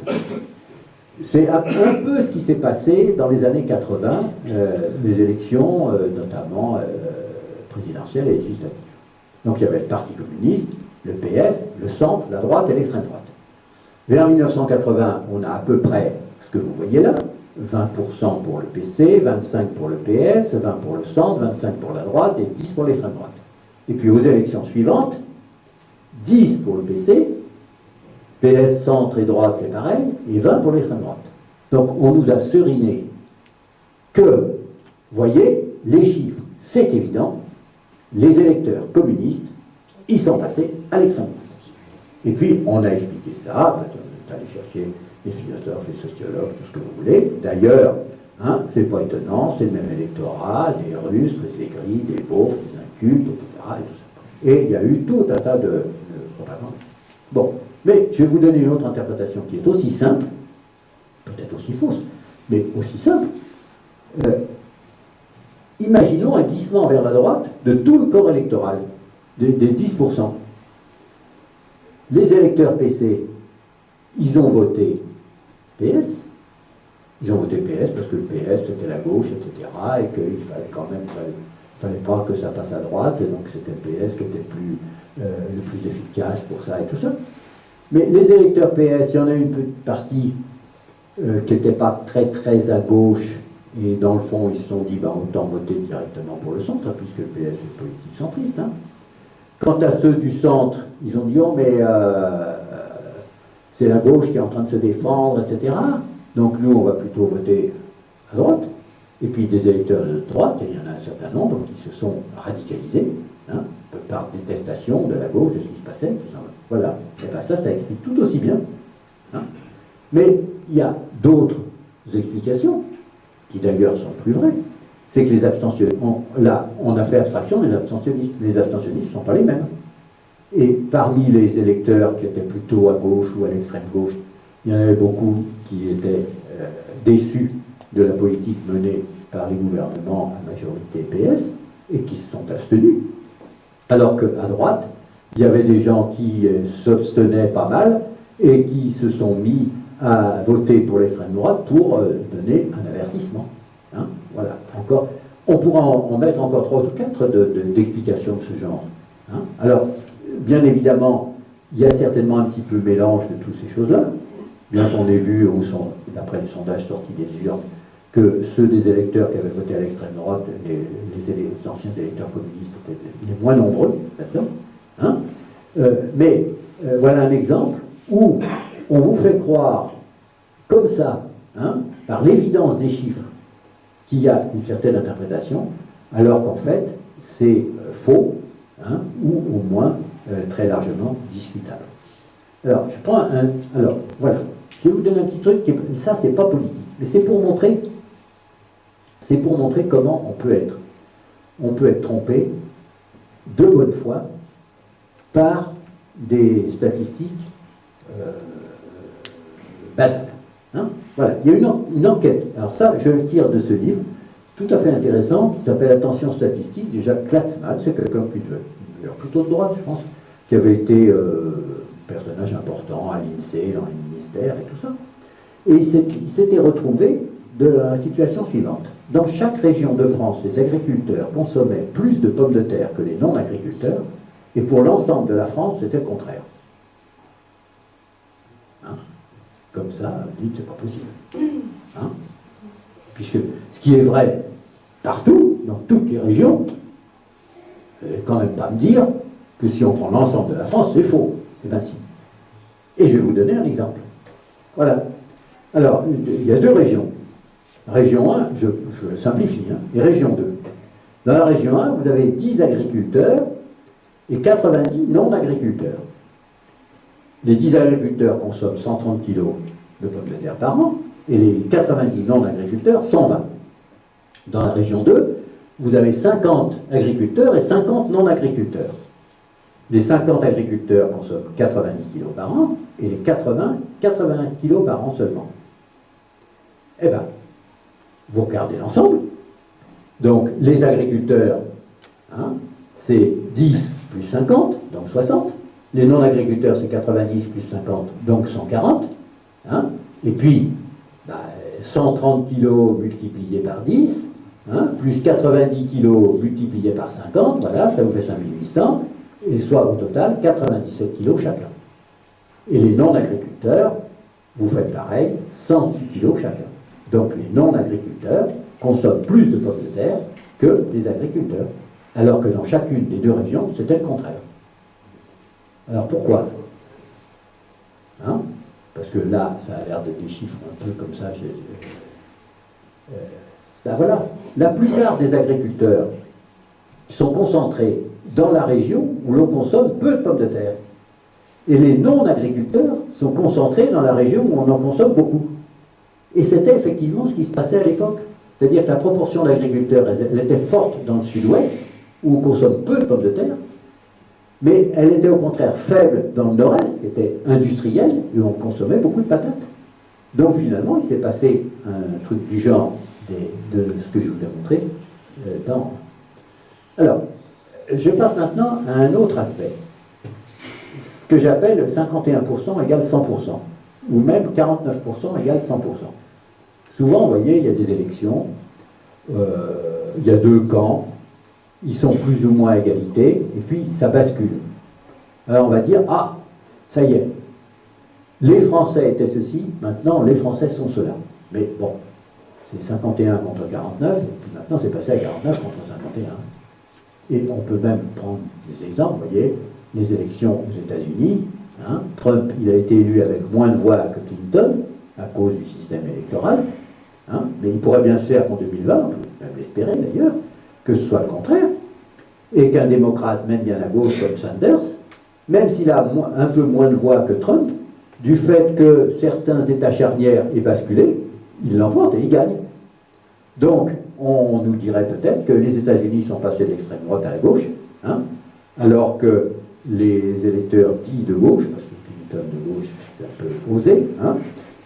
C'est un peu ce qui s'est passé dans les années 80, les élections, notamment présidentielles et législatives. Donc, il y avait le Parti communiste, le PS, le centre, la droite et l'extrême droite. Vers 1980, on a à peu près ce que vous voyez là, 20% pour le PC, 25% pour le PS, 20% pour le centre, 25% pour la droite et 10% pour l'extrême droite. Et puis aux élections suivantes, 10% pour le PC, PS, centre et droite c'est pareil, et 20% pour l'extrême droite. Donc on nous a seriné que, voyez, les chiffres, c'est évident, les électeurs communistes, ils sont passés à l'extrême droite. Et puis, on a expliqué ça, on est allé chercher les philosophes, les sociologues, tout ce que vous voulez. D'ailleurs, hein, c'est pas étonnant, c'est le même électorat, des rustres, des aigris, des beaufs, des incultes, etc. Et, tout ça. Et il y a eu tout un tas de propagande. Bon, mais je vais vous donner une autre interprétation qui est aussi simple, peut-être aussi fausse, mais aussi simple. Imaginons un glissement vers la droite de tout le corps électoral, des 10%. Les électeurs PC, ils ont voté PS. Ils ont voté PS parce que le PS c'était la gauche, etc. Et qu'il fallait quand même, fallait pas que ça passe à droite, et donc c'était le PS qui était le plus efficace pour ça et tout ça. Mais les électeurs PS, il y en a une petite partie qui n'était pas très très à gauche, et dans le fond ils se sont dit bah, autant voter directement pour le centre, hein, puisque le PS est politique centriste. Hein. Quant à ceux du centre, ils ont dit oh mais c'est la gauche qui est en train de se défendre, etc. Donc nous on va plutôt voter à droite. Et puis des électeurs de droite, et il y en a un certain nombre qui se sont radicalisés, hein, par détestation de la gauche, de ce qui se passait. Voilà. Et bien ça explique tout aussi bien. Hein. Mais il y a d'autres explications, qui d'ailleurs sont plus vraies. C'est que les abstentionnistes, là, on a fait abstraction des abstentionnistes. Les abstentionnistes ne sont pas les mêmes. Et parmi les électeurs qui étaient plutôt à gauche ou à l'extrême gauche, il y en avait beaucoup qui étaient déçus de la politique menée par les gouvernements à majorité PS et qui se sont abstenus. Alors qu'à droite, il y avait des gens qui s'abstenaient pas mal et qui se sont mis à voter pour l'extrême droite pour donner un avertissement. Hein, voilà. Encore, on pourra en mettre encore 3 ou 4 d'explications de ce genre. Hein. Alors, bien évidemment, il y a certainement un petit peu mélange de toutes ces choses-là, bien qu'on ait vu, d'après les sondages sortis des urnes, que ceux des électeurs qui avaient voté à l'extrême droite, les anciens électeurs communistes étaient les moins nombreux maintenant. Hein. Mais voilà un exemple où on vous fait croire, comme ça, hein, par l'évidence des chiffres, qu'il y a une certaine interprétation, alors qu'en fait, c'est faux, hein, ou au moins très largement discutable. Alors, je prends alors, voilà. Je vais vous donner un petit truc, ça, c'est pas politique, mais c'est pour montrer comment on peut être trompé de bonne foi par des statistiques banales. Hein, voilà, il y a une enquête. Alors ça, je le tire de ce livre, tout à fait intéressant, qui s'appelle Attention statistique, déjà Klatzmann, c'est quelqu'un plutôt de droite, je pense, qui avait été personnage important à l'INSEE, dans les ministères et tout ça. Et il s'était retrouvé de la situation suivante. Dans chaque région de France, les agriculteurs consommaient plus de pommes de terre que les non-agriculteurs, et pour l'ensemble de la France, c'était le contraire. Hein? Comme ça, vous dites, c'est pas possible. Hein? Puisque ce qui est vrai partout, dans toutes les régions, quand même pas me dire que si on prend l'ensemble de la France, c'est faux. Eh bien si. Et je vais vous donner un exemple. Voilà. Alors, il y a 2 régions. Région 1, je simplifie, hein, et région 2. Dans la région 1, vous avez 10 agriculteurs et 90 non-agriculteurs. Les 10 agriculteurs consomment 130 kg de pommes de terre par an, et les 90 non-agriculteurs, 120. Dans la région 2, vous avez 50 agriculteurs et 50 non-agriculteurs. Les 50 agriculteurs consomment 90 kg par an, et les 80 kg par an seulement. Eh bien, vous regardez l'ensemble. Donc, les agriculteurs, hein, c'est 10 plus 50, donc 60. Les non-agriculteurs, c'est 90 plus 50, donc 140. Hein. Et puis, 130 kg multiplié par 10, hein, plus 90 kg multiplié par 50, voilà, ça vous fait 5800, et soit au total 97 kg chacun. Et les non-agriculteurs, vous faites pareil, 106 kg chacun. Donc les non-agriculteurs consomment plus de pommes de terre que les agriculteurs, alors que dans chacune des 2 régions, c'était le contraire. Alors pourquoi? Hein? Parce que là, ça a l'air d'être des chiffres un peu comme ça. Ben voilà, la plupart des agriculteurs sont concentrés dans la région où l'on consomme peu de pommes de terre. Et les non-agriculteurs sont concentrés dans la région où on en consomme beaucoup. Et c'était effectivement ce qui se passait à l'époque. C'est-à-dire que la proportion d'agriculteurs, elle était forte dans le sud-ouest, où on consomme peu de pommes de terre, mais elle était au contraire faible dans le nord-est, qui était industriel, et où on consommait beaucoup de patates. Donc finalement, il s'est passé un truc du genre de ce que je vous ai montré dans... Alors, je passe maintenant à un autre aspect, ce que j'appelle 51% égale 100%, ou même 49% égale 100%. Souvent, vous voyez, il y a des élections, il y a deux camps, ils sont plus ou moins à égalité, et puis ça bascule. Alors on va dire, ah, ça y est, les Français étaient ceci, maintenant les Français sont cela. Mais bon, c'est 51 contre 49, et puis maintenant c'est passé à 49 contre 51. Et on peut même prendre des exemples, vous voyez, les élections aux États-Unis, hein, Trump, il a été élu avec moins de voix que Clinton, à cause du système électoral, hein, mais il pourrait bien se faire qu'en 2020, on peut même l'espérer d'ailleurs, que ce soit le contraire, et qu'un démocrate, même bien à gauche comme Sanders, même s'il a un peu moins de voix que Trump, du fait que certains États charnières aient basculé, il l'emporte et il gagne. Donc, on nous dirait peut-être que les États-Unis sont passés de l'extrême droite à la gauche, hein, alors que les électeurs dits de gauche, parce que Clinton de gauche, c'est un peu osé, hein,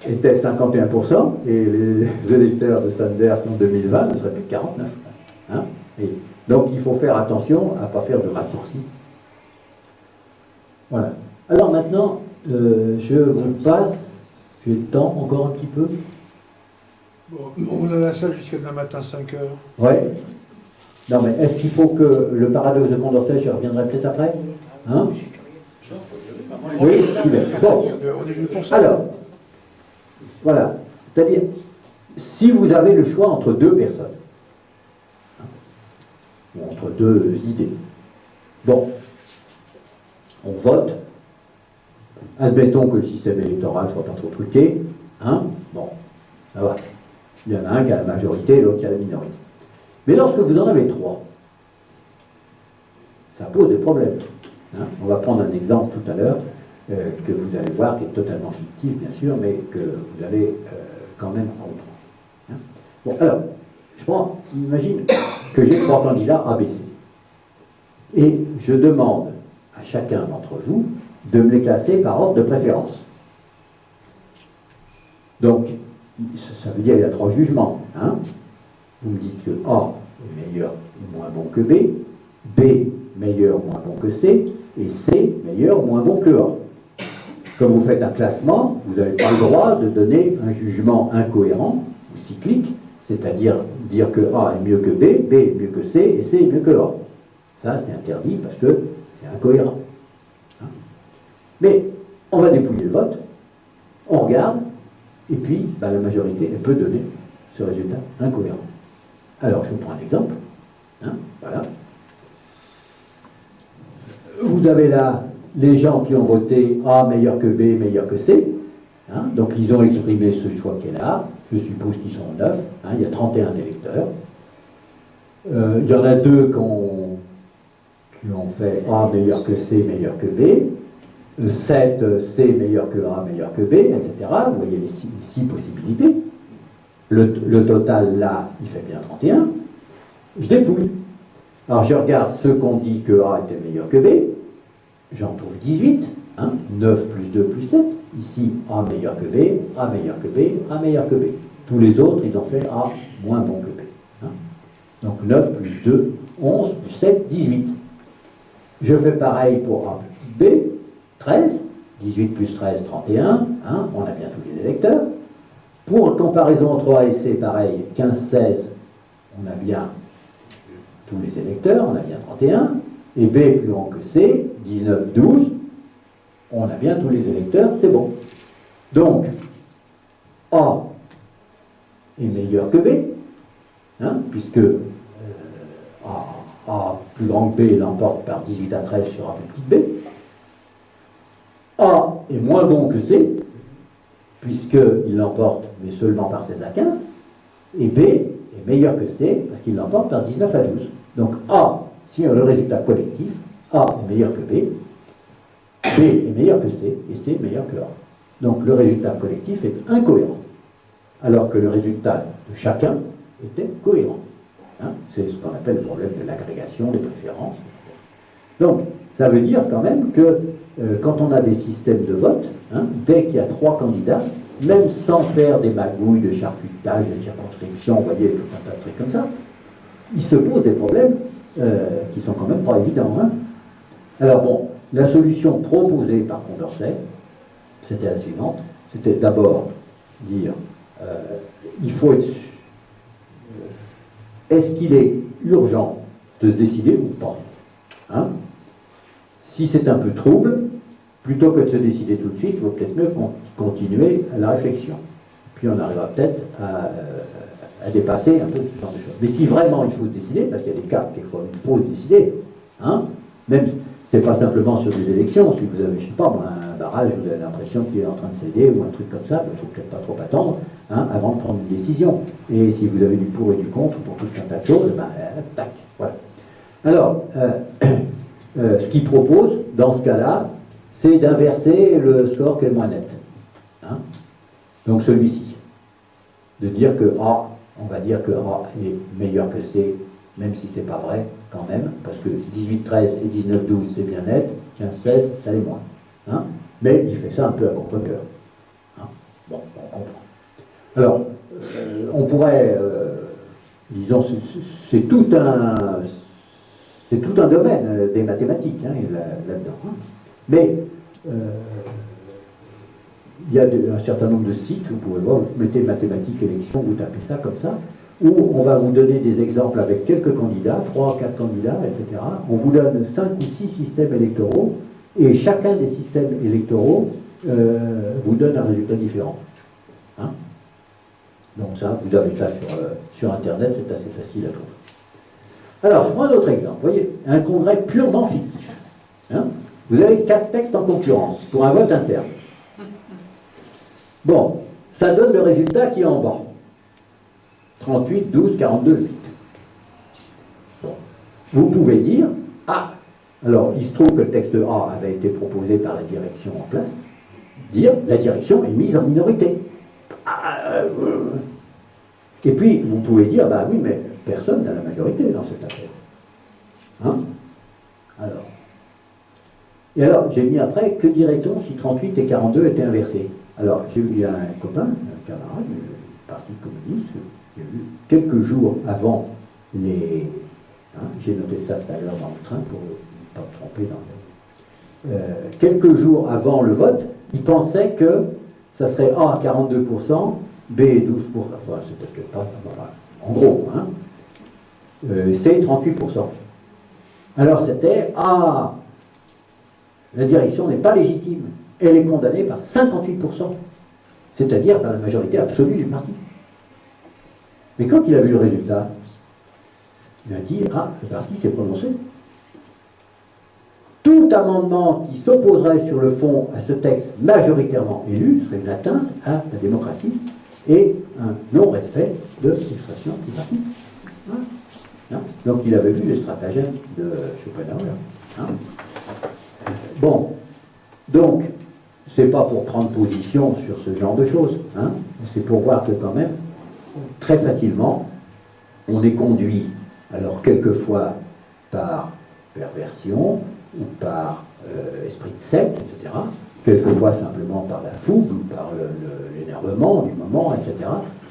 étaient 51%, et les électeurs de Sanders en 2020 ne seraient plus que 49%. Hein, et donc, il faut faire attention à ne pas faire de raccourcis. Voilà. Alors maintenant, je vous passe, j'ai le temps encore un petit peu. Bon, on a la salle jusqu'à demain matin 5 heures. Ouais. Non mais est-ce qu'il faut que le paradoxe de Condorcet, je reviendrai peut-être après, hein? Oui, bon. On est venu pour ça. Alors, voilà. C'est-à-dire, si vous avez le choix entre deux personnes, hein, ou entre deux idées, bon, on vote, admettons que le système électoral soit pas trop truqué, hein, bon, ça va. Il y en a un qui a la majorité, l'autre qui a la minorité. Mais lorsque vous en avez trois, ça pose des problèmes. Hein. On va prendre un exemple tout à l'heure, que vous allez voir, qui est totalement fictif, bien sûr, mais que vous allez quand même comprendre. Hein. Bon, alors, imagine que j'ai trois candidats ABC. Et je demande à chacun d'entre vous de me les classer par ordre de préférence. Donc, ça veut dire qu'il y a trois jugements. Hein. Vous me dites que A est meilleur ou moins bon que B, B meilleur ou moins bon que C, et C meilleur ou moins bon que A. Comme vous faites un classement, vous n'avez pas le droit de donner un jugement incohérent ou cyclique, c'est-à-dire dire que A est mieux que B, B est mieux que C, et C est mieux que A. Ça, c'est interdit parce que c'est incohérent. Hein. Mais on va dépouiller le vote, on regarde, et puis la majorité, elle peut donner ce résultat incohérent. Alors, je vous prends un exemple. Hein, voilà. Vous avez là les gens qui ont voté A meilleur que B, meilleur que C. Hein, donc, ils ont exprimé ce choix qui est là. Je suppose qu'ils sont 9. Hein, il y a 31 électeurs. Il y en a deux qui ont fait A meilleur que C, meilleur que B. 7, C meilleur que A, meilleur que B, etc. Vous voyez les six possibilités. Le total, là, il fait bien 31. Je dépouille. Alors, je regarde ceux qu'on dit que A était meilleur que B. J'en trouve 18. Hein, 9 plus 2 plus 7. Ici, A meilleur que B, A meilleur que B, A meilleur que B. Tous les autres, ils ont fait A moins bon que B. Hein. Donc, 9 plus 2, 11 plus 7, 18. Je fais pareil pour A plus B. 13, 18 plus 13, 31, hein, on a bien tous les électeurs. Pour comparaison entre A et C, pareil, 15, 16, on a bien tous les électeurs, on a bien 31. Et B plus grand que C, 19, 12, on a bien tous les électeurs, c'est bon. Donc, A est meilleur que B, hein, puisque A plus grand que B l'emporte par 18 à 13 sur A plus petit b. A est moins bon que C, puisqu'il l'emporte, mais seulement par 16 à 15, et B est meilleur que C, parce qu'il l'emporte par 19 à 12. Donc A, si on a le résultat collectif, A est meilleur que B, B est meilleur que C et C est meilleur que A. Donc le résultat collectif est incohérent, alors que le résultat de chacun était cohérent. Hein, c'est ce qu'on appelle le problème de l'agrégation des préférences. Donc, ça veut dire quand même que quand on a des systèmes de vote, hein, dès qu'il y a 3 candidats, même sans faire des magouilles de charcutage, de circonscription, vous voyez, tout un tas de trucs comme ça, il se pose des problèmes qui sont quand même pas évidents. Hein. Alors bon, la solution proposée par Condorcet, c'était la suivante. C'était d'abord dire, il faut être... est-ce qu'il est urgent de se décider ou pas, hein? Si c'est un peu trouble, plutôt que de se décider tout de suite, il vaut peut-être mieux continuer la réflexion. Puis on arrivera peut-être à dépasser un peu ce genre de choses. Mais si vraiment il faut se décider, parce qu'il y a des cas, quelquefois, il faut se décider, hein, même si c'est pas simplement sur des élections, si vous avez, je sais pas, un barrage, vous avez l'impression qu'il est en train de céder ou un truc comme ça, il ne faut peut-être pas trop attendre, hein, avant de prendre une décision. Et si vous avez du pour et du contre pour tout un tas de choses, ben, tac, voilà. Alors, ce qu'il propose, dans ce cas-là, c'est d'inverser le score qui est le moins net. Hein, donc celui-ci. De dire que A, on va dire que A est meilleur que C, même si c'est pas vrai, quand même, parce que 18-13 et 19-12, c'est bien net, 15-16, ça l'est moins. Hein, mais il fait ça un peu à contre-cœur. Hein, bon, on comprend. Alors, on pourrait, disons, c'est tout un domaine des mathématiques, hein, là-dedans. Hein. Mais il y a un certain nombre de sites, vous pouvez voir, vous mettez mathématiques élection, vous tapez ça comme ça, où on va vous donner des exemples avec quelques candidats, 3, 4 candidats, etc. On vous donne 5 ou 6 systèmes électoraux, et chacun des systèmes électoraux vous donne un résultat différent. Hein, donc ça, vous avez ça sur Internet, c'est assez facile à trouver. Alors, je prends un autre exemple. Vous voyez, un congrès purement fictif. Hein, vous avez 4 textes en concurrence pour un vote interne. Bon, ça donne le résultat qui est en bas. 38, 12, 42, 8. Bon. Vous pouvez dire, ah, alors il se trouve que le texte A avait été proposé par la direction en place, dire, la direction est mise en minorité. Et puis, vous pouvez dire, bah oui, mais personne n'a la majorité dans cette affaire. Hein? Alors. Et alors, j'ai mis après, que dirait-on si 38 et 42 étaient inversés? Alors, il y a un copain, un camarade du Parti communiste, qui a vu quelques jours avant les... Hein, j'ai noté ça tout à l'heure dans le train pour ne pas me tromper dans le... quelques jours avant le vote, il pensait que ça serait A 42%, B 12%, enfin, c'était peut-être pas... Voilà. En gros, hein, C 38%. Alors c'était A, la direction n'est pas légitime. Elle est condamnée par 58%, c'est-à-dire par la majorité absolue du parti. Mais quand il a vu le résultat, il a dit, ah, le parti s'est prononcé. Tout amendement qui s'opposerait sur le fond à ce texte majoritairement élu serait une atteinte à la démocratie et un non-respect de l'expression du parti. Hein? Donc il avait vu les stratagèmes de Schopenhauer. Hein? Bon, donc, c'est pas pour prendre position sur ce genre de choses, hein, c'est pour voir que quand même, très facilement, on est conduit, alors quelquefois par perversion, ou par esprit de secte, etc., quelquefois simplement par la fougue, ou par l'énervement du moment, etc.,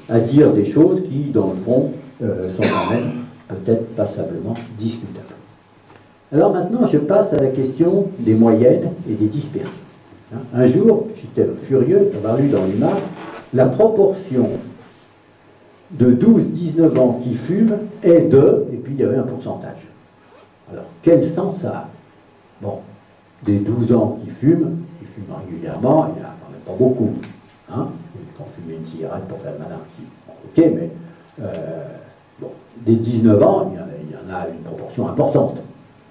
à dire des choses qui, dans le fond, sont quand même peut-être passablement discutables. Alors maintenant, je passe à la question des moyennes et des dispersions. Un jour, j'étais furieux d'avoir lu dans l'image la proportion de 12-19 ans qui fument est de, et puis il y avait un pourcentage. Alors, quel sens ça a? Bon, des 12 ans qui fument régulièrement, il n'y en a quand même pas beaucoup. Hein, quand on fume une cigarette pour faire le malin, ok, mais bon, des 19 ans, il y en a une proportion importante.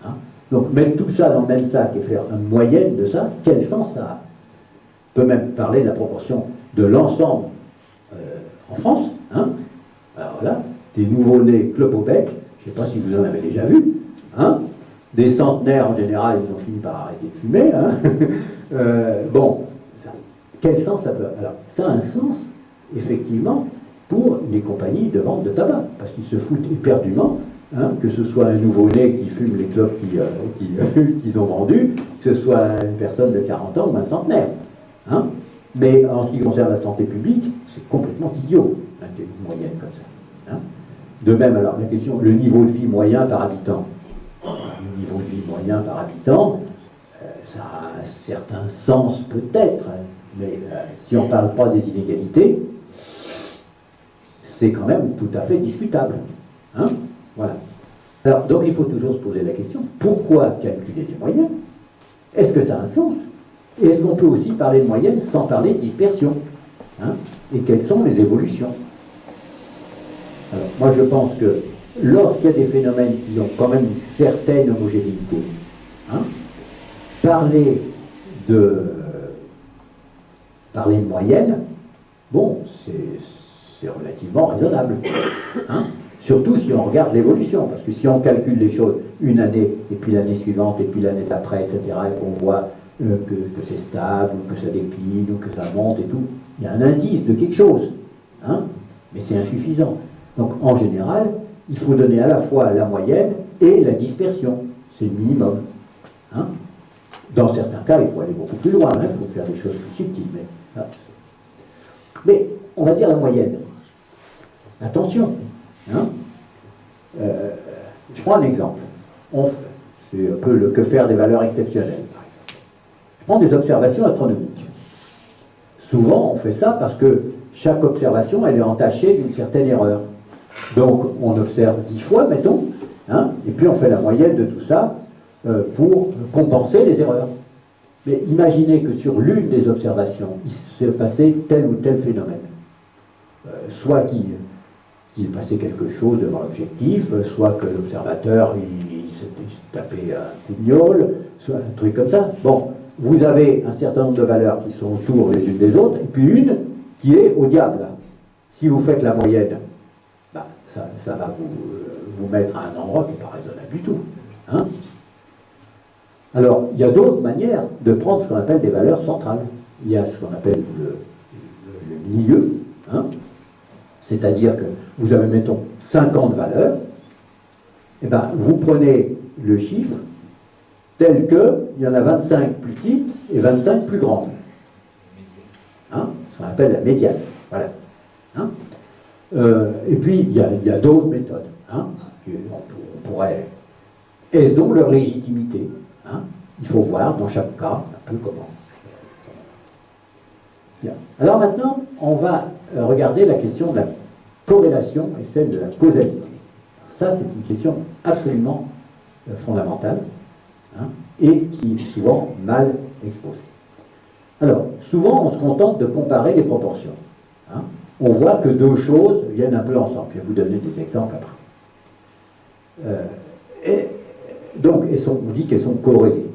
Hein. Donc, mettre tout ça dans le même sac et faire une moyenne de ça, quel sens ça a? On peut même parler de la proportion de l'ensemble en France. Hein. Alors là, des nouveaux-nés clopes au bec, je ne sais pas si vous en avez déjà vu, hein, Des centenaires, en général, ils ont fini par arrêter de fumer. Hein. Bon, quel sens ça peut avoir? Alors, ça a un sens, effectivement, pour les compagnies de vente de tabac, parce qu'ils se foutent éperdument, hein, que ce soit un nouveau-né qui fume les clopes qu'ils ont vendues, que ce soit une personne de 40 ans ou un centenaire. Hein. Mais en ce qui concerne la santé publique, c'est complètement idiot, hein, une moyenne comme ça. Hein. De même, alors, la question, le niveau de vie moyen par habitant. Le niveau de vie moyen par habitant, ça a un certain sens peut-être, hein, mais si on ne parle pas des inégalités, c'est quand même tout à fait discutable. Hein. Voilà. Alors, donc il faut toujours se poser la question, pourquoi calculer des moyennes? Est-ce que ça a un sens? Et est-ce qu'on peut aussi parler de moyenne sans parler de dispersion, hein? Et quelles sont les évolutions? Alors, moi je pense que lorsqu'il y a des phénomènes qui ont quand même une certaine homogénéité, hein, parler de moyenne, bon, c'est relativement raisonnable. Hein? Surtout si on regarde l'évolution, parce que si on calcule les choses une année, et puis l'année suivante, et puis l'année d'après, etc., et qu'on voit que c'est stable, ou que ça décline, ou que ça monte et tout, il y a un indice de quelque chose. Hein? Mais c'est insuffisant. Donc en général, il faut donner à la fois la moyenne et la dispersion. C'est le minimum. Hein? Dans certains cas, il faut aller beaucoup plus loin, hein? Il faut faire des choses plus subtiles. Mais on va dire la moyenne. Attention. Hein? Je prends un exemple. C'est un peu le que faire des valeurs exceptionnelles, par exemple. Je prends des observations astronomiques. Souvent, on fait ça parce que chaque observation, elle est entachée d'une certaine erreur. Donc, on observe 10 fois, mettons, hein, et puis on fait la moyenne de tout ça pour compenser les erreurs. Mais imaginez que sur l'une des observations, il s'est passé tel ou tel phénomène. Soit qu'il passait quelque chose devant l'objectif, soit que l'observateur il s'est tapé un coup de gnôle, soit un truc comme ça. Bon, vous avez un certain nombre de valeurs qui sont autour les unes des autres, et puis une qui est au diable. Si vous faites la moyenne, bah, ça va vous mettre à un endroit qui n'est pas raisonnable du tout. Hein? Alors, il y a d'autres manières de prendre ce qu'on appelle des valeurs centrales. Il y a ce qu'on appelle le milieu, hein? C'est-à-dire que vous avez, mettons, 50 valeurs, et ben, vous prenez le chiffre tel que il y en a 25 plus petites et 25 plus grandes. Hein? Ce qu'on appelle la médiane. Voilà. Hein? Et puis, il y a d'autres méthodes. Hein? On pourrait... Elles ont leur légitimité. Hein? Il faut voir dans chaque cas un peu comment. Bien. Alors maintenant, on va regarder la question de la corrélation et celle de la causalité. Ça, c'est une question absolument fondamentale, hein, et qui est souvent mal exposée. Alors, souvent, on se contente de comparer les proportions. Hein. On voit que deux choses viennent un peu ensemble. Je vais vous donner des exemples après. Donc, on dit qu'elles sont corrélées.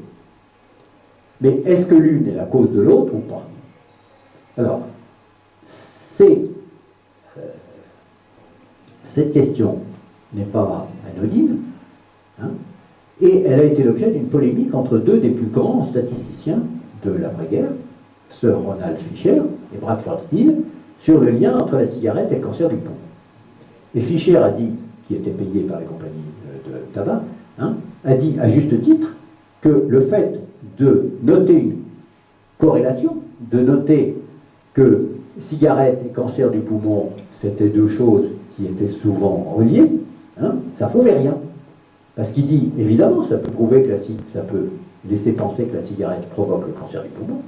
Mais est-ce que l'une est la cause de l'autre ou pas? Alors, cette question n'est pas anodine, hein, et elle a été l'objet d'une polémique entre deux des plus grands statisticiens de l'après-guerre, Sir Ronald Fisher et Bradford Hill, sur le lien entre la cigarette et le cancer du poumon. Et Fisher a dit, qui était payé par les compagnies de tabac, hein, a dit à juste titre que le fait de noter une corrélation, de noter que cigarette et cancer du poumon, c'était deux choses qui étaient souvent reliées, hein, ça ne prouvait rien. Parce qu'il dit, évidemment, ça peut prouver que ça peut laisser penser que la cigarette provoque le cancer du poumon,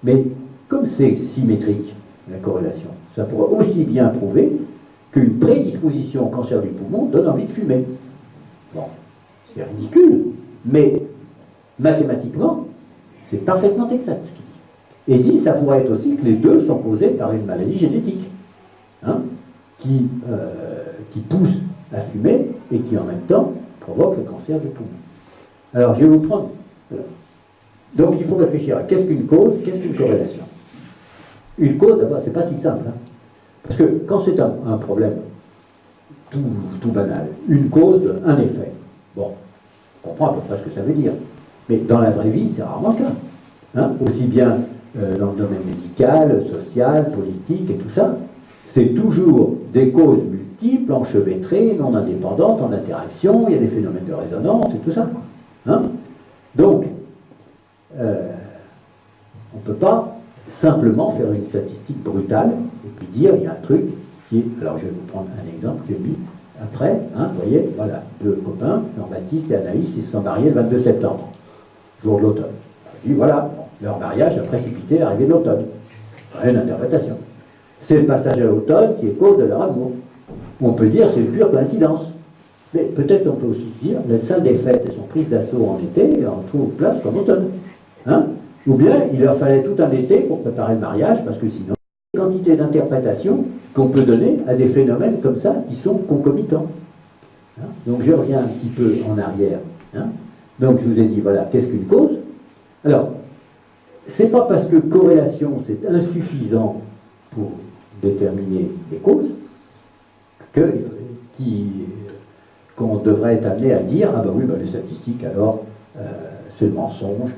mais comme c'est symétrique, la corrélation, ça pourrait aussi bien prouver qu'une prédisposition au cancer du poumon donne envie de fumer. Bon, c'est ridicule, mais mathématiquement, c'est parfaitement exact ce qu'il dit. Et dit, ça pourrait être aussi que les deux sont causés par une maladie génétique, hein, qui pousse à fumer et qui en même temps provoque le cancer du poumon. Alors, je vais vous prendre... Voilà. Donc, il faut réfléchir à qu'est-ce qu'une cause, qu'est-ce qu'une corrélation. Une cause, d'abord, c'est pas si simple. Hein, parce que quand c'est un problème tout banal, une cause, un effet. Bon. On comprend à peu près ce que ça veut dire. Mais dans la vraie vie, c'est rarement le cas. Hein, aussi bien dans le domaine médical, social, politique et tout ça, c'est toujours des causes multiples, enchevêtrées, non indépendantes, en interaction, il y a des phénomènes de résonance et tout ça. Hein. Donc, on ne peut pas simplement faire une statistique brutale et puis dire il y a un truc qui est... Alors je vais vous prendre un exemple que j'ai mis après. Hein, vous voyez, voilà, deux copains, Jean-Baptiste et Anaïs, ils se sont mariés le 22 septembre, jour de l'automne. Je dis voilà, leur mariage a précipité l'arrivée de l'automne. Voilà une interprétation. C'est le passage à l'automne qui est cause de leur amour. On peut dire c'est une pure coïncidence. Mais peut-être on peut aussi dire les salles des fêtes sont prises d'assaut en été et on trouve place comme automne. Hein? Ou bien il leur fallait tout un été pour préparer le mariage, parce que sinon, il y a une quantité d'interprétations qu'on peut donner à des phénomènes comme ça qui sont concomitants. Hein? Donc je reviens un petit peu en arrière. Hein? Donc je vous ai dit, voilà, qu'est-ce qu'une cause? Alors, c'est pas parce que corrélation c'est insuffisant pour déterminer les causes qu'on devrait être amené à dire ah ben oui, ben les statistiques alors c'est le mensonge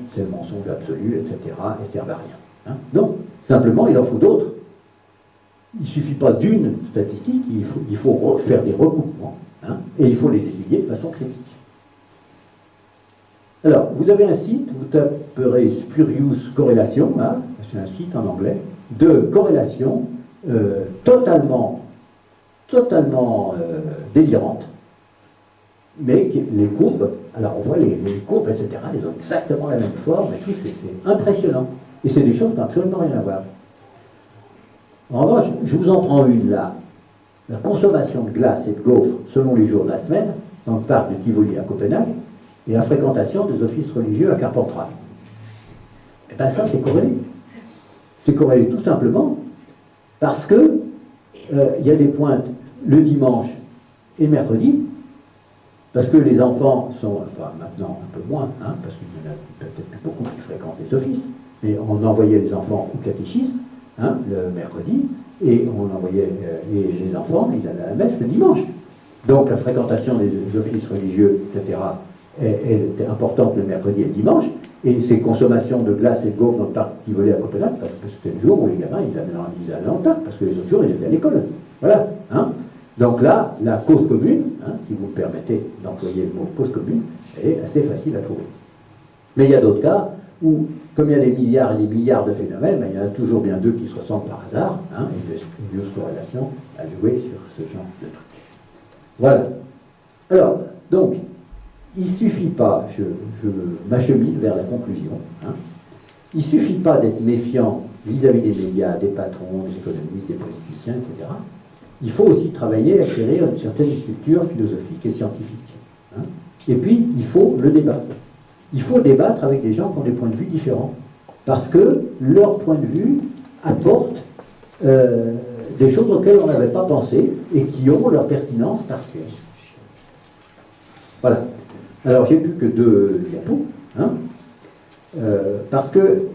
absolu, etc. et servent à rien. Hein. Non, simplement il en faut d'autres. Il ne suffit pas d'une statistique, il faut faire des recoupements, hein, et il faut les étudier de façon critique. Alors, vous avez un site, vous taperez Spurious Corrélation, hein, c'est un site en anglais, de corrélation totalement délirante, mais les courbes, alors on voit les courbes, etc., elles ont exactement la même forme, et tout, c'est impressionnant. Et c'est des choses qui n'ont absolument rien à voir. En revanche, je vous en prends une là. La consommation de glace et de gaufres selon les jours de la semaine, dans le parc de Tivoli à Copenhague, et la fréquentation des offices religieux à Carpentras. Et bien ça, c'est corrélé. C'est corrélé tout simplement parce que il y a des pointes le dimanche et le mercredi, parce que les enfants sont, enfin maintenant un peu moins, hein, parce qu'il y en a peut-être plus beaucoup qui fréquentent les offices, mais on envoyait les enfants au catéchisme, hein, le mercredi, et on envoyait les enfants, ils allaient à la messe le dimanche. Donc la fréquentation des offices religieux, etc., elle était importante le mercredi et le dimanche, et ces consommations de glace et de gaufres dans le parc qui volaient à Copenhague, parce que c'était le jour où les gamins ils allaient dans le parc, parce que les autres jours ils étaient à l'école. Voilà. Hein. Donc là, la cause commune, hein, si vous me permettez d'employer le mot cause commune, elle est assez facile à trouver. Mais il y a d'autres cas où, comme il y a des milliards et des milliards de phénomènes, ben, il y en a toujours bien deux qui se ressemblent par hasard, hein, et une grosse corrélation à jouer sur ce genre de trucs. Voilà. Alors, donc, il ne suffit pas, je m'achemine vers la conclusion, hein, il ne suffit pas d'être méfiant vis-à-vis des médias, des patrons, des économistes, des politiciens, etc. Il faut aussi travailler à acquérir une certaine culture philosophique et scientifique. Hein. Et puis, il faut le débattre. Il faut débattre avec des gens qui ont des points de vue différents, parce que leur point de vue apporte des choses auxquelles on n'avait pas pensé et qui ont leur pertinence partielle. Voilà. Alors, j'ai plus que 2 diapos, hein, parce que,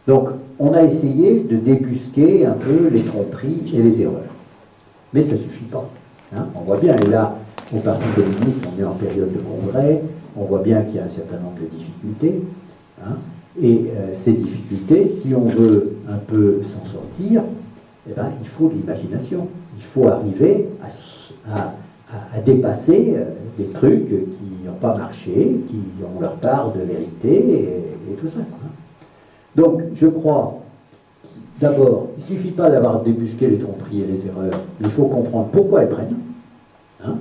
donc, on a essayé de débusquer un peu les tromperies et les erreurs. Mais ça ne suffit pas. Hein. On voit bien, et là, au Parti communiste, on est en période de congrès, on voit bien qu'il y a un certain nombre de difficultés. Hein, et ces difficultés, si on veut un peu s'en sortir, eh ben, il faut de l'imagination. Il faut arriver à dépasser des trucs qui n'ont pas marché, qui ont leur part de vérité et tout ça. Hein. Donc, je crois, d'abord, il ne suffit pas d'avoir débusqué les tromperies et les erreurs, mais il faut comprendre pourquoi elles prennent. Hein.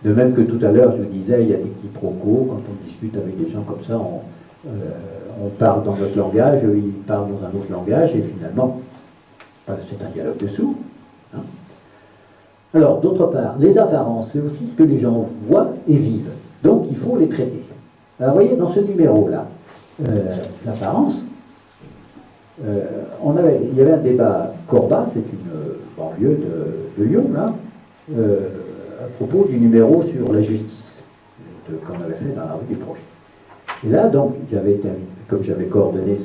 De même que tout à l'heure, je vous disais, il y a des petits procos, quand on discute avec des gens comme ça, on parle dans notre langage, ils parlent dans un autre langage, et finalement, c'est un dialogue de sourds. Hein. Alors, d'autre part, les apparences, c'est aussi ce que les gens voient et vivent. Donc, il faut les traiter. Alors, vous voyez, dans ce numéro-là, l'apparence, il y avait un débat Corba, c'est une banlieue de Lyon, là, à propos du numéro sur la justice, qu'on avait fait dans la rue des Projets. Et là, donc, j'avais été invité, comme j'avais coordonné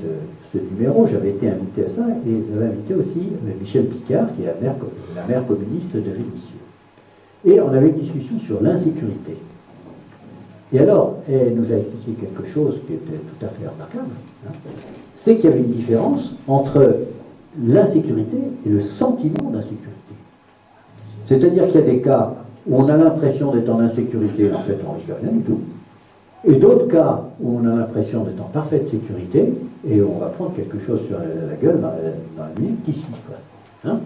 ce numéro, j'avais été invité à ça, et j'avais invité aussi Michel Picard, qui est la maire communiste de Vénissieux. Et on avait une discussion sur l'insécurité. Et alors, elle nous a expliqué quelque chose qui était tout à fait remarquable, hein, c'est qu'il y avait une différence entre l'insécurité et le sentiment d'insécurité. C'est-à-dire qu'il y a des cas où on a l'impression d'être en insécurité, en fait on risque rien du tout, et d'autres cas où on a l'impression d'être en parfaite sécurité, et on va prendre quelque chose sur la gueule dans la nuit qui suit, quoi. Hein.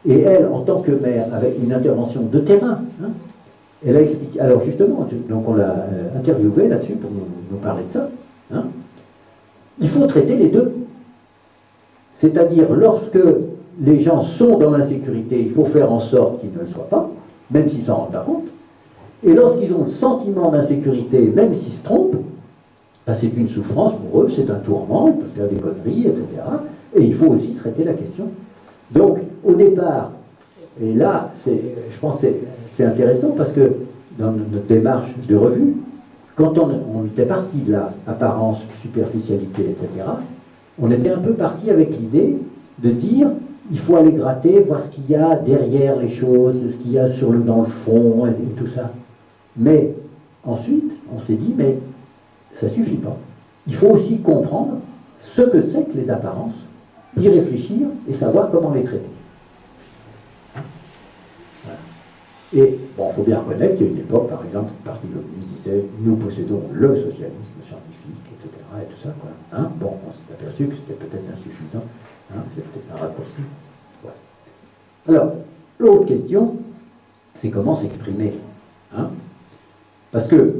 Et elle, en tant que maire, avec une intervention de terrain, hein, elle a expliqué, alors justement, donc on l'a interviewé là-dessus pour nous parler de ça, hein. Il faut traiter les deux. C'est-à-dire, lorsque les gens sont dans l'insécurité, il faut faire en sorte qu'ils ne le soient pas, même s'ils s'en rendent pas compte. Et lorsqu'ils ont le sentiment d'insécurité, même s'ils se trompent, ben c'est une souffrance pour eux, c'est un tourment, ils peuvent faire des conneries, etc. Et il faut aussi traiter la question. Donc, au départ, et là, je pense que c'est intéressant parce que dans notre démarche de revue, quand on était parti de la apparence, superficialité, etc., on était un peu parti avec l'idée de dire il faut aller gratter, voir ce qu'il y a derrière les choses, ce qu'il y a dans le fond et tout ça. Mais ensuite, on s'est dit mais ça ne suffit pas. Il faut aussi comprendre ce que c'est que les apparences, y réfléchir et savoir comment les traiter. Et bon, il faut bien reconnaître qu'il y a une époque, par exemple, le Parti communiste disait nous possédons le socialisme scientifique, etc. et tout ça, quoi. Hein, bon, on s'est aperçu que c'était peut-être insuffisant, hein, c'est peut-être un raccourci. Ouais. Alors, l'autre question, c'est comment s'exprimer. Hein, parce que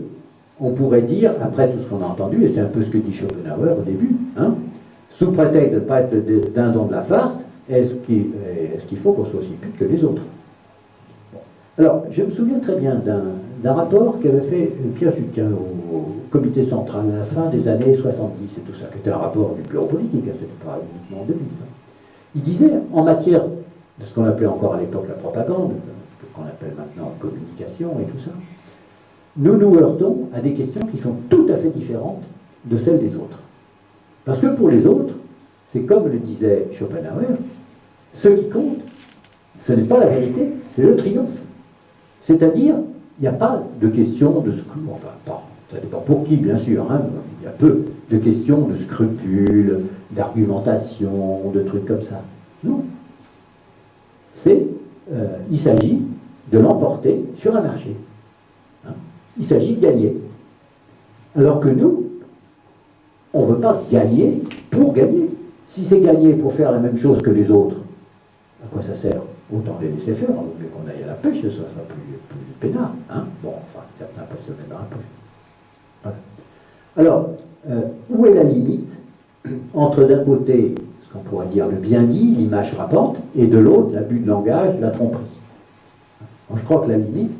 on pourrait dire, après tout ce qu'on a entendu, et c'est un peu ce que dit Schopenhauer au début, hein, sous prétexte de ne pas être le dindon de la farce, est-ce qu'il faut qu'on soit aussi pute que les autres? Alors, je me souviens très bien d'un rapport qu'avait fait Pierre Juquin au comité central à la fin des années 70 et tout ça, qui était un rapport du bureau politique, hein, c'était pas uniquement en 2000. Il disait, en matière de ce qu'on appelait encore à l'époque la propagande, ce qu'on appelle maintenant la communication et tout ça, nous nous heurtons à des questions qui sont tout à fait différentes de celles des autres. Parce que pour les autres, c'est comme le disait Schopenhauer, ce qui compte, ce n'est pas la vérité, c'est le triomphe. C'est-à-dire, il n'y a pas de question de scrupules, enfin, ça dépend pour qui, bien sûr, hein, il y a peu de questions de scrupules, d'argumentation, de trucs comme ça. Non. Il s'agit de l'emporter sur un marché. Hein. Il s'agit de gagner. Alors que nous, on ne veut pas gagner pour gagner. Si c'est gagner pour faire la même chose que les autres, à quoi ça sert? Autant les laisser faire, vaut mieux qu'on aille à la pêche, ça sera plus peinard. Hein, bon, enfin, certains peuvent se mettre un peu. Voilà. Alors, où est la limite entre d'un côté, ce qu'on pourrait dire le bien dit, l'image frappante, et de l'autre, l'abus de langage, la tromperie? Donc, je crois que la limite,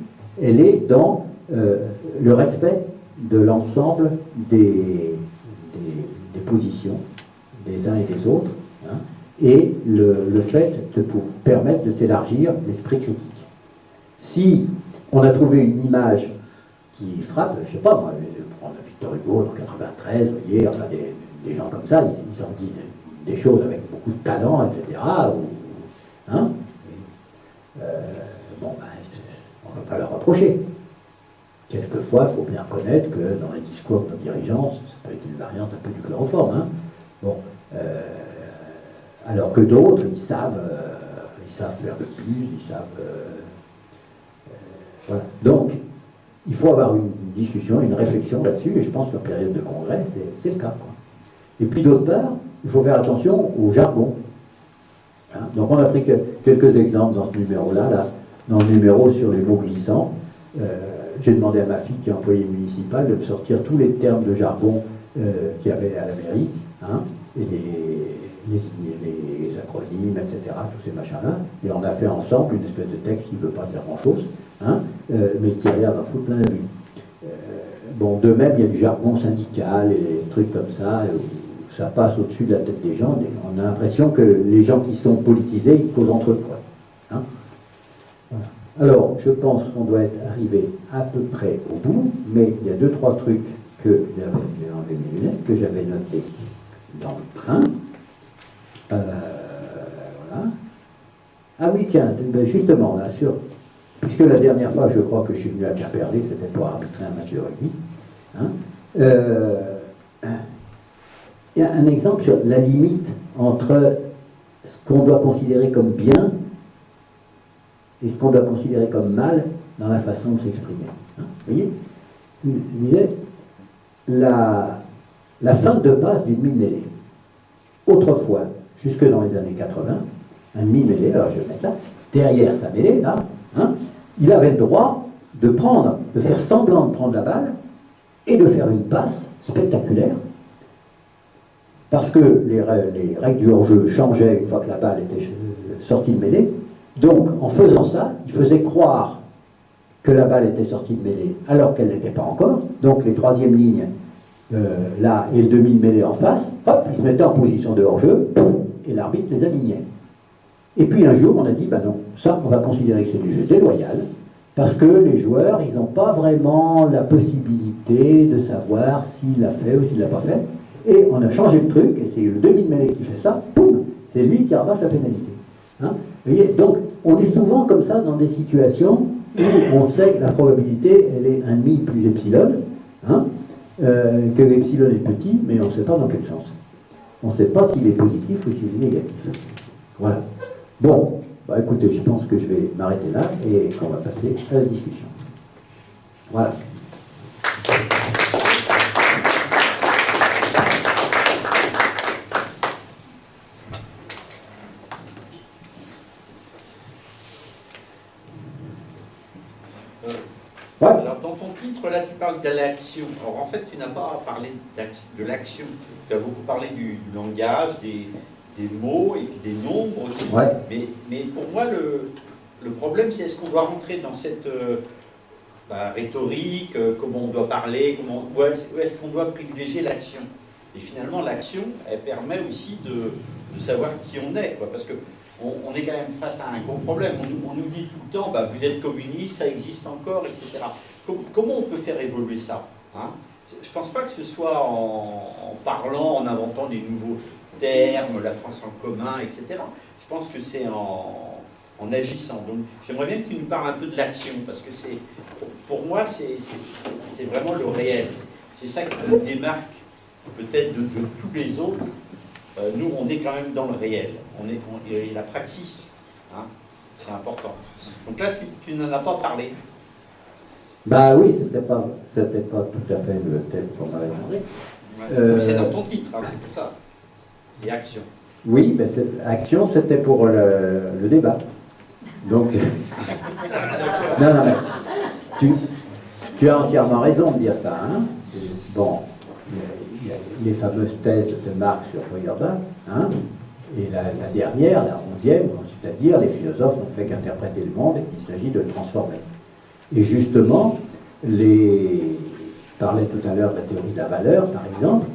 elle est dans le respect de l'ensemble des positions des uns et des autres, hein, et le fait de permettre de s'élargir l'esprit critique. Si on a trouvé une image qui frappe, je ne sais pas, moi, je prends Victor Hugo en 93, vous voyez, enfin des gens comme ça, ils ont dit des choses avec beaucoup de talent, etc. Hein, bon, ben, on ne peut pas leur reprocher. Quelquefois, il faut bien reconnaître que dans les discours de nos dirigeants, ça peut être une variante un peu du chloroforme. Hein. Bon, alors que d'autres, ils savent faire le plus, ils savent... voilà. Donc, il faut avoir une discussion, une réflexion là-dessus, et je pense qu'en période de congrès, c'est le cas. Quoi. Et puis d'autre part, il faut faire attention au jargon. Hein. Donc on a pris quelques exemples dans ce numéro-là, là, dans le numéro sur les mots glissants. J'ai demandé à ma fille, qui est employée municipale, de me sortir tous les termes de jargon qu'il y avait à la mairie, hein, et les acronymes, etc., tous ces machins-là, et on a fait ensemble une espèce de texte qui ne veut pas dire grand-chose, hein, mais qui a l'air d'en foutre plein la vue. Bon, de même, il y a du jargon syndical et des trucs comme ça, où ça passe au-dessus de la tête des gens, et on a l'impression que les gens qui sont politisés, ils causent entre eux, quoi. Hein. Voilà. Alors, je pense qu'on doit être arrivé à peu près au bout, mais il y a 2-3 trucs que j'ai enlevé mes lunettes, que j'avais notés dans le train. Voilà. Ah oui, tiens, ben justement, là, puisque la dernière fois, je crois que je suis venu à Quimperlé, c'était pour arbitrer un match de rugby, Hein. Il y a un exemple sur la limite entre ce qu'on doit considérer comme bien et ce qu'on doit considérer comme mal dans la façon de s'exprimer. Hein. Vous voyez, il disait la fin de passe d'une mine mêlée. Autrefois, jusque dans les années 80, un mine mêlée, alors je vais mettre là, derrière sa mêlée, là, hein, il avait le droit de faire semblant de prendre la balle et de faire une passe spectaculaire, parce que les règles du hors-jeu changeaient une fois que la balle était sortie de mêlée. Donc, en faisant ça, il faisait croire que la balle était sortie de mêlée alors qu'elle n'était pas encore. Donc, les troisièmes lignes, là, et le demi de mêlée en face, hop, ils se mettaient en position de hors-jeu, et l'arbitre les alignait. Et puis un jour, on a dit, ben non, ça, on va considérer que c'est du jeu déloyal, parce que les joueurs, ils n'ont pas vraiment la possibilité de savoir s'il l'a fait ou s'il ne l'a pas fait. Et on a changé le truc, et c'est le demi de mêlée qui fait ça, poum, c'est lui qui ramasse la pénalité. Hein, vous voyez, donc, on est souvent comme ça dans des situations où on sait que la probabilité, elle est 1,5 plus epsilon, hein, que l'epsilon est petit, mais on ne sait pas dans quel sens. On ne sait pas s'il est positif ou s'il est négatif. Voilà. Bon, bah écoutez, je pense que je vais m'arrêter là et qu'on va passer à la discussion. Voilà. Ouais. Alors, dans ton titre, là, tu parles de l'action. Alors, en fait, tu n'as pas parlé de l'action. Tu as beaucoup parlé du langage, des mots et puis des nombres aussi. Ouais. Mais pour moi, le problème, c'est est-ce qu'on doit rentrer dans cette rhétorique, comment on doit parler, ou est-ce qu'on doit privilégier l'action? Et finalement, l'action, elle permet aussi de savoir qui on est, quoi, parce que on est quand même face à un gros problème. On nous dit tout le temps, bah, vous êtes communiste, ça existe encore, etc. Comment on peut faire évoluer ça, hein? Je ne pense pas que ce soit en parlant, en inventant des nouveaux termes, la France en commun, etc. Je pense que c'est en agissant. Donc j'aimerais bien que tu nous parles un peu de l'action, parce que pour moi, c'est vraiment le réel. C'est ça qui nous démarque peut-être de tous les autres. Nous, on est quand même dans le réel. Et la praxis, hein, c'est important. Donc là, tu n'en as pas parlé. Bah oui, c'était pas tout à fait le thème qu'on m'avait demandé. C'est dans ton titre, hein, c'est pour ça. Et action. Oui, mais action, c'était pour le débat. Donc, non, mais tu as entièrement raison de dire ça. Hein. Bon, il y a les fameuses thèses de Marx sur Feuerbach, hein, et la dernière, la 11e, c'est-à-dire les philosophes n'ont fait qu'interpréter le monde et qu'il s'agit de le transformer. Et justement, je parlais tout à l'heure de la théorie de la valeur, par exemple.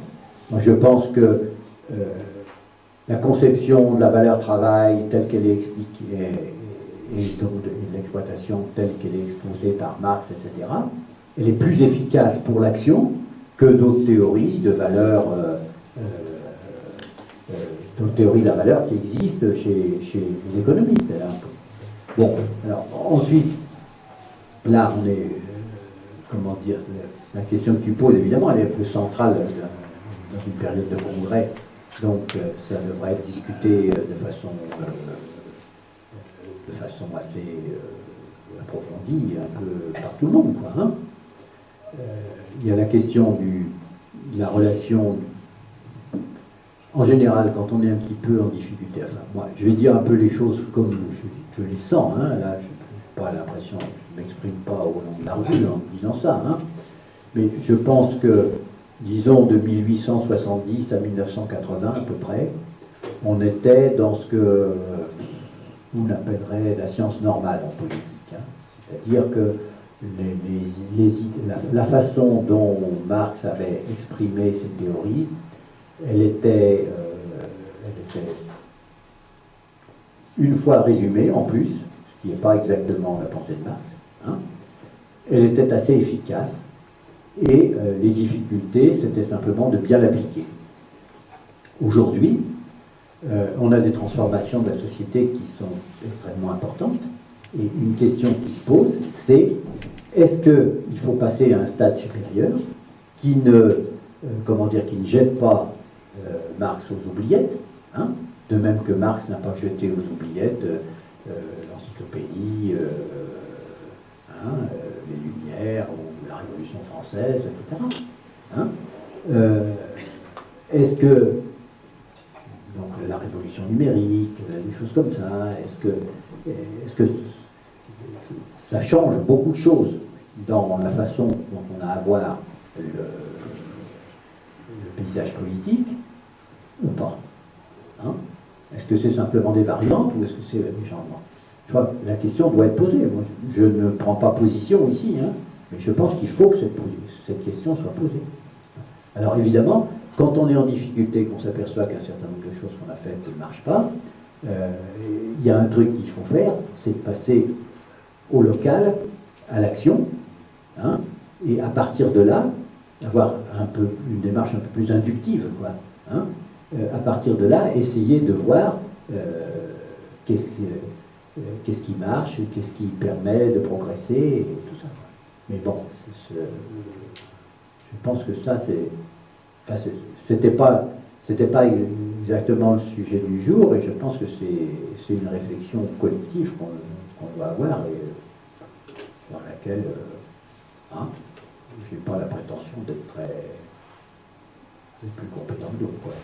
Moi, je pense que la conception de la valeur travail telle qu'elle est expliquée et de l'exploitation telle qu'elle est exposée par Marx, etc., elle est plus efficace pour l'action que d'autres théories de valeur, d'autres théories de la valeur qui existent chez les économistes. Là. Bon, alors ensuite, là on est, comment dire, la question que tu poses, évidemment, elle est un peu centrale dans une période de congrès, donc ça devrait être discuté de façon assez approfondie, un peu par tout le monde, quoi, hein. Il y a la question de la relation, en général, quand on est un petit peu en difficulté. Enfin, moi, je vais dire un peu les choses comme je les sens. Hein, là, je n'ai pas l'impression, je ne m'exprime pas au nom de la revue en disant ça. Hein, mais je pense que, disons, de 1870 à 1980 à peu près, on était dans ce que on appellerait la science normale en politique. Hein, c'est-à-dire que la façon dont Marx avait exprimé ses théories, elle était une fois résumée en plus, ce qui n'est pas exactement la pensée de Marx, hein, elle était assez efficace, et les difficultés, c'était simplement de bien l'appliquer. Aujourd'hui, on a des transformations de la société qui sont extrêmement importantes, et une question qui se pose, c'est est-ce qu'il faut passer à un stade supérieur, qui ne, qui ne jette pas Marx aux oubliettes, hein, de même que Marx n'a pas jeté aux oubliettes l'encyclopédie, les Lumières, ou la Révolution française, etc. Hein. Est-ce que, donc la révolution numérique, des choses comme ça, est-ce que ça change beaucoup de choses dans la façon dont on a à voir le paysage politique, ou pas, hein? Est-ce que c'est simplement des variantes ou est-ce que c'est des changements? Je crois que la question doit être posée. Moi, je ne prends pas position ici, hein, mais je pense qu'il faut que cette question soit posée. Alors évidemment, quand on est en difficulté, qu'on s'aperçoit qu'un certain nombre de choses qu'on a faites ne marchent pas, il y a un truc qu'il faut faire, c'est de passer au local, à l'action, hein, et à partir de là, avoir une démarche un peu plus inductive, quoi, hein, à partir de là, essayer de voir qu'est-ce qui marche, qu'est-ce qui permet de progresser, et tout ça. Mais bon, je pense que ça, c'était pas exactement le sujet du jour, et je pense que c'est une réflexion collective qu'on doit avoir, et dans laquelle hein, je n'ai pas la prétention d'être plus compétent que d'autres.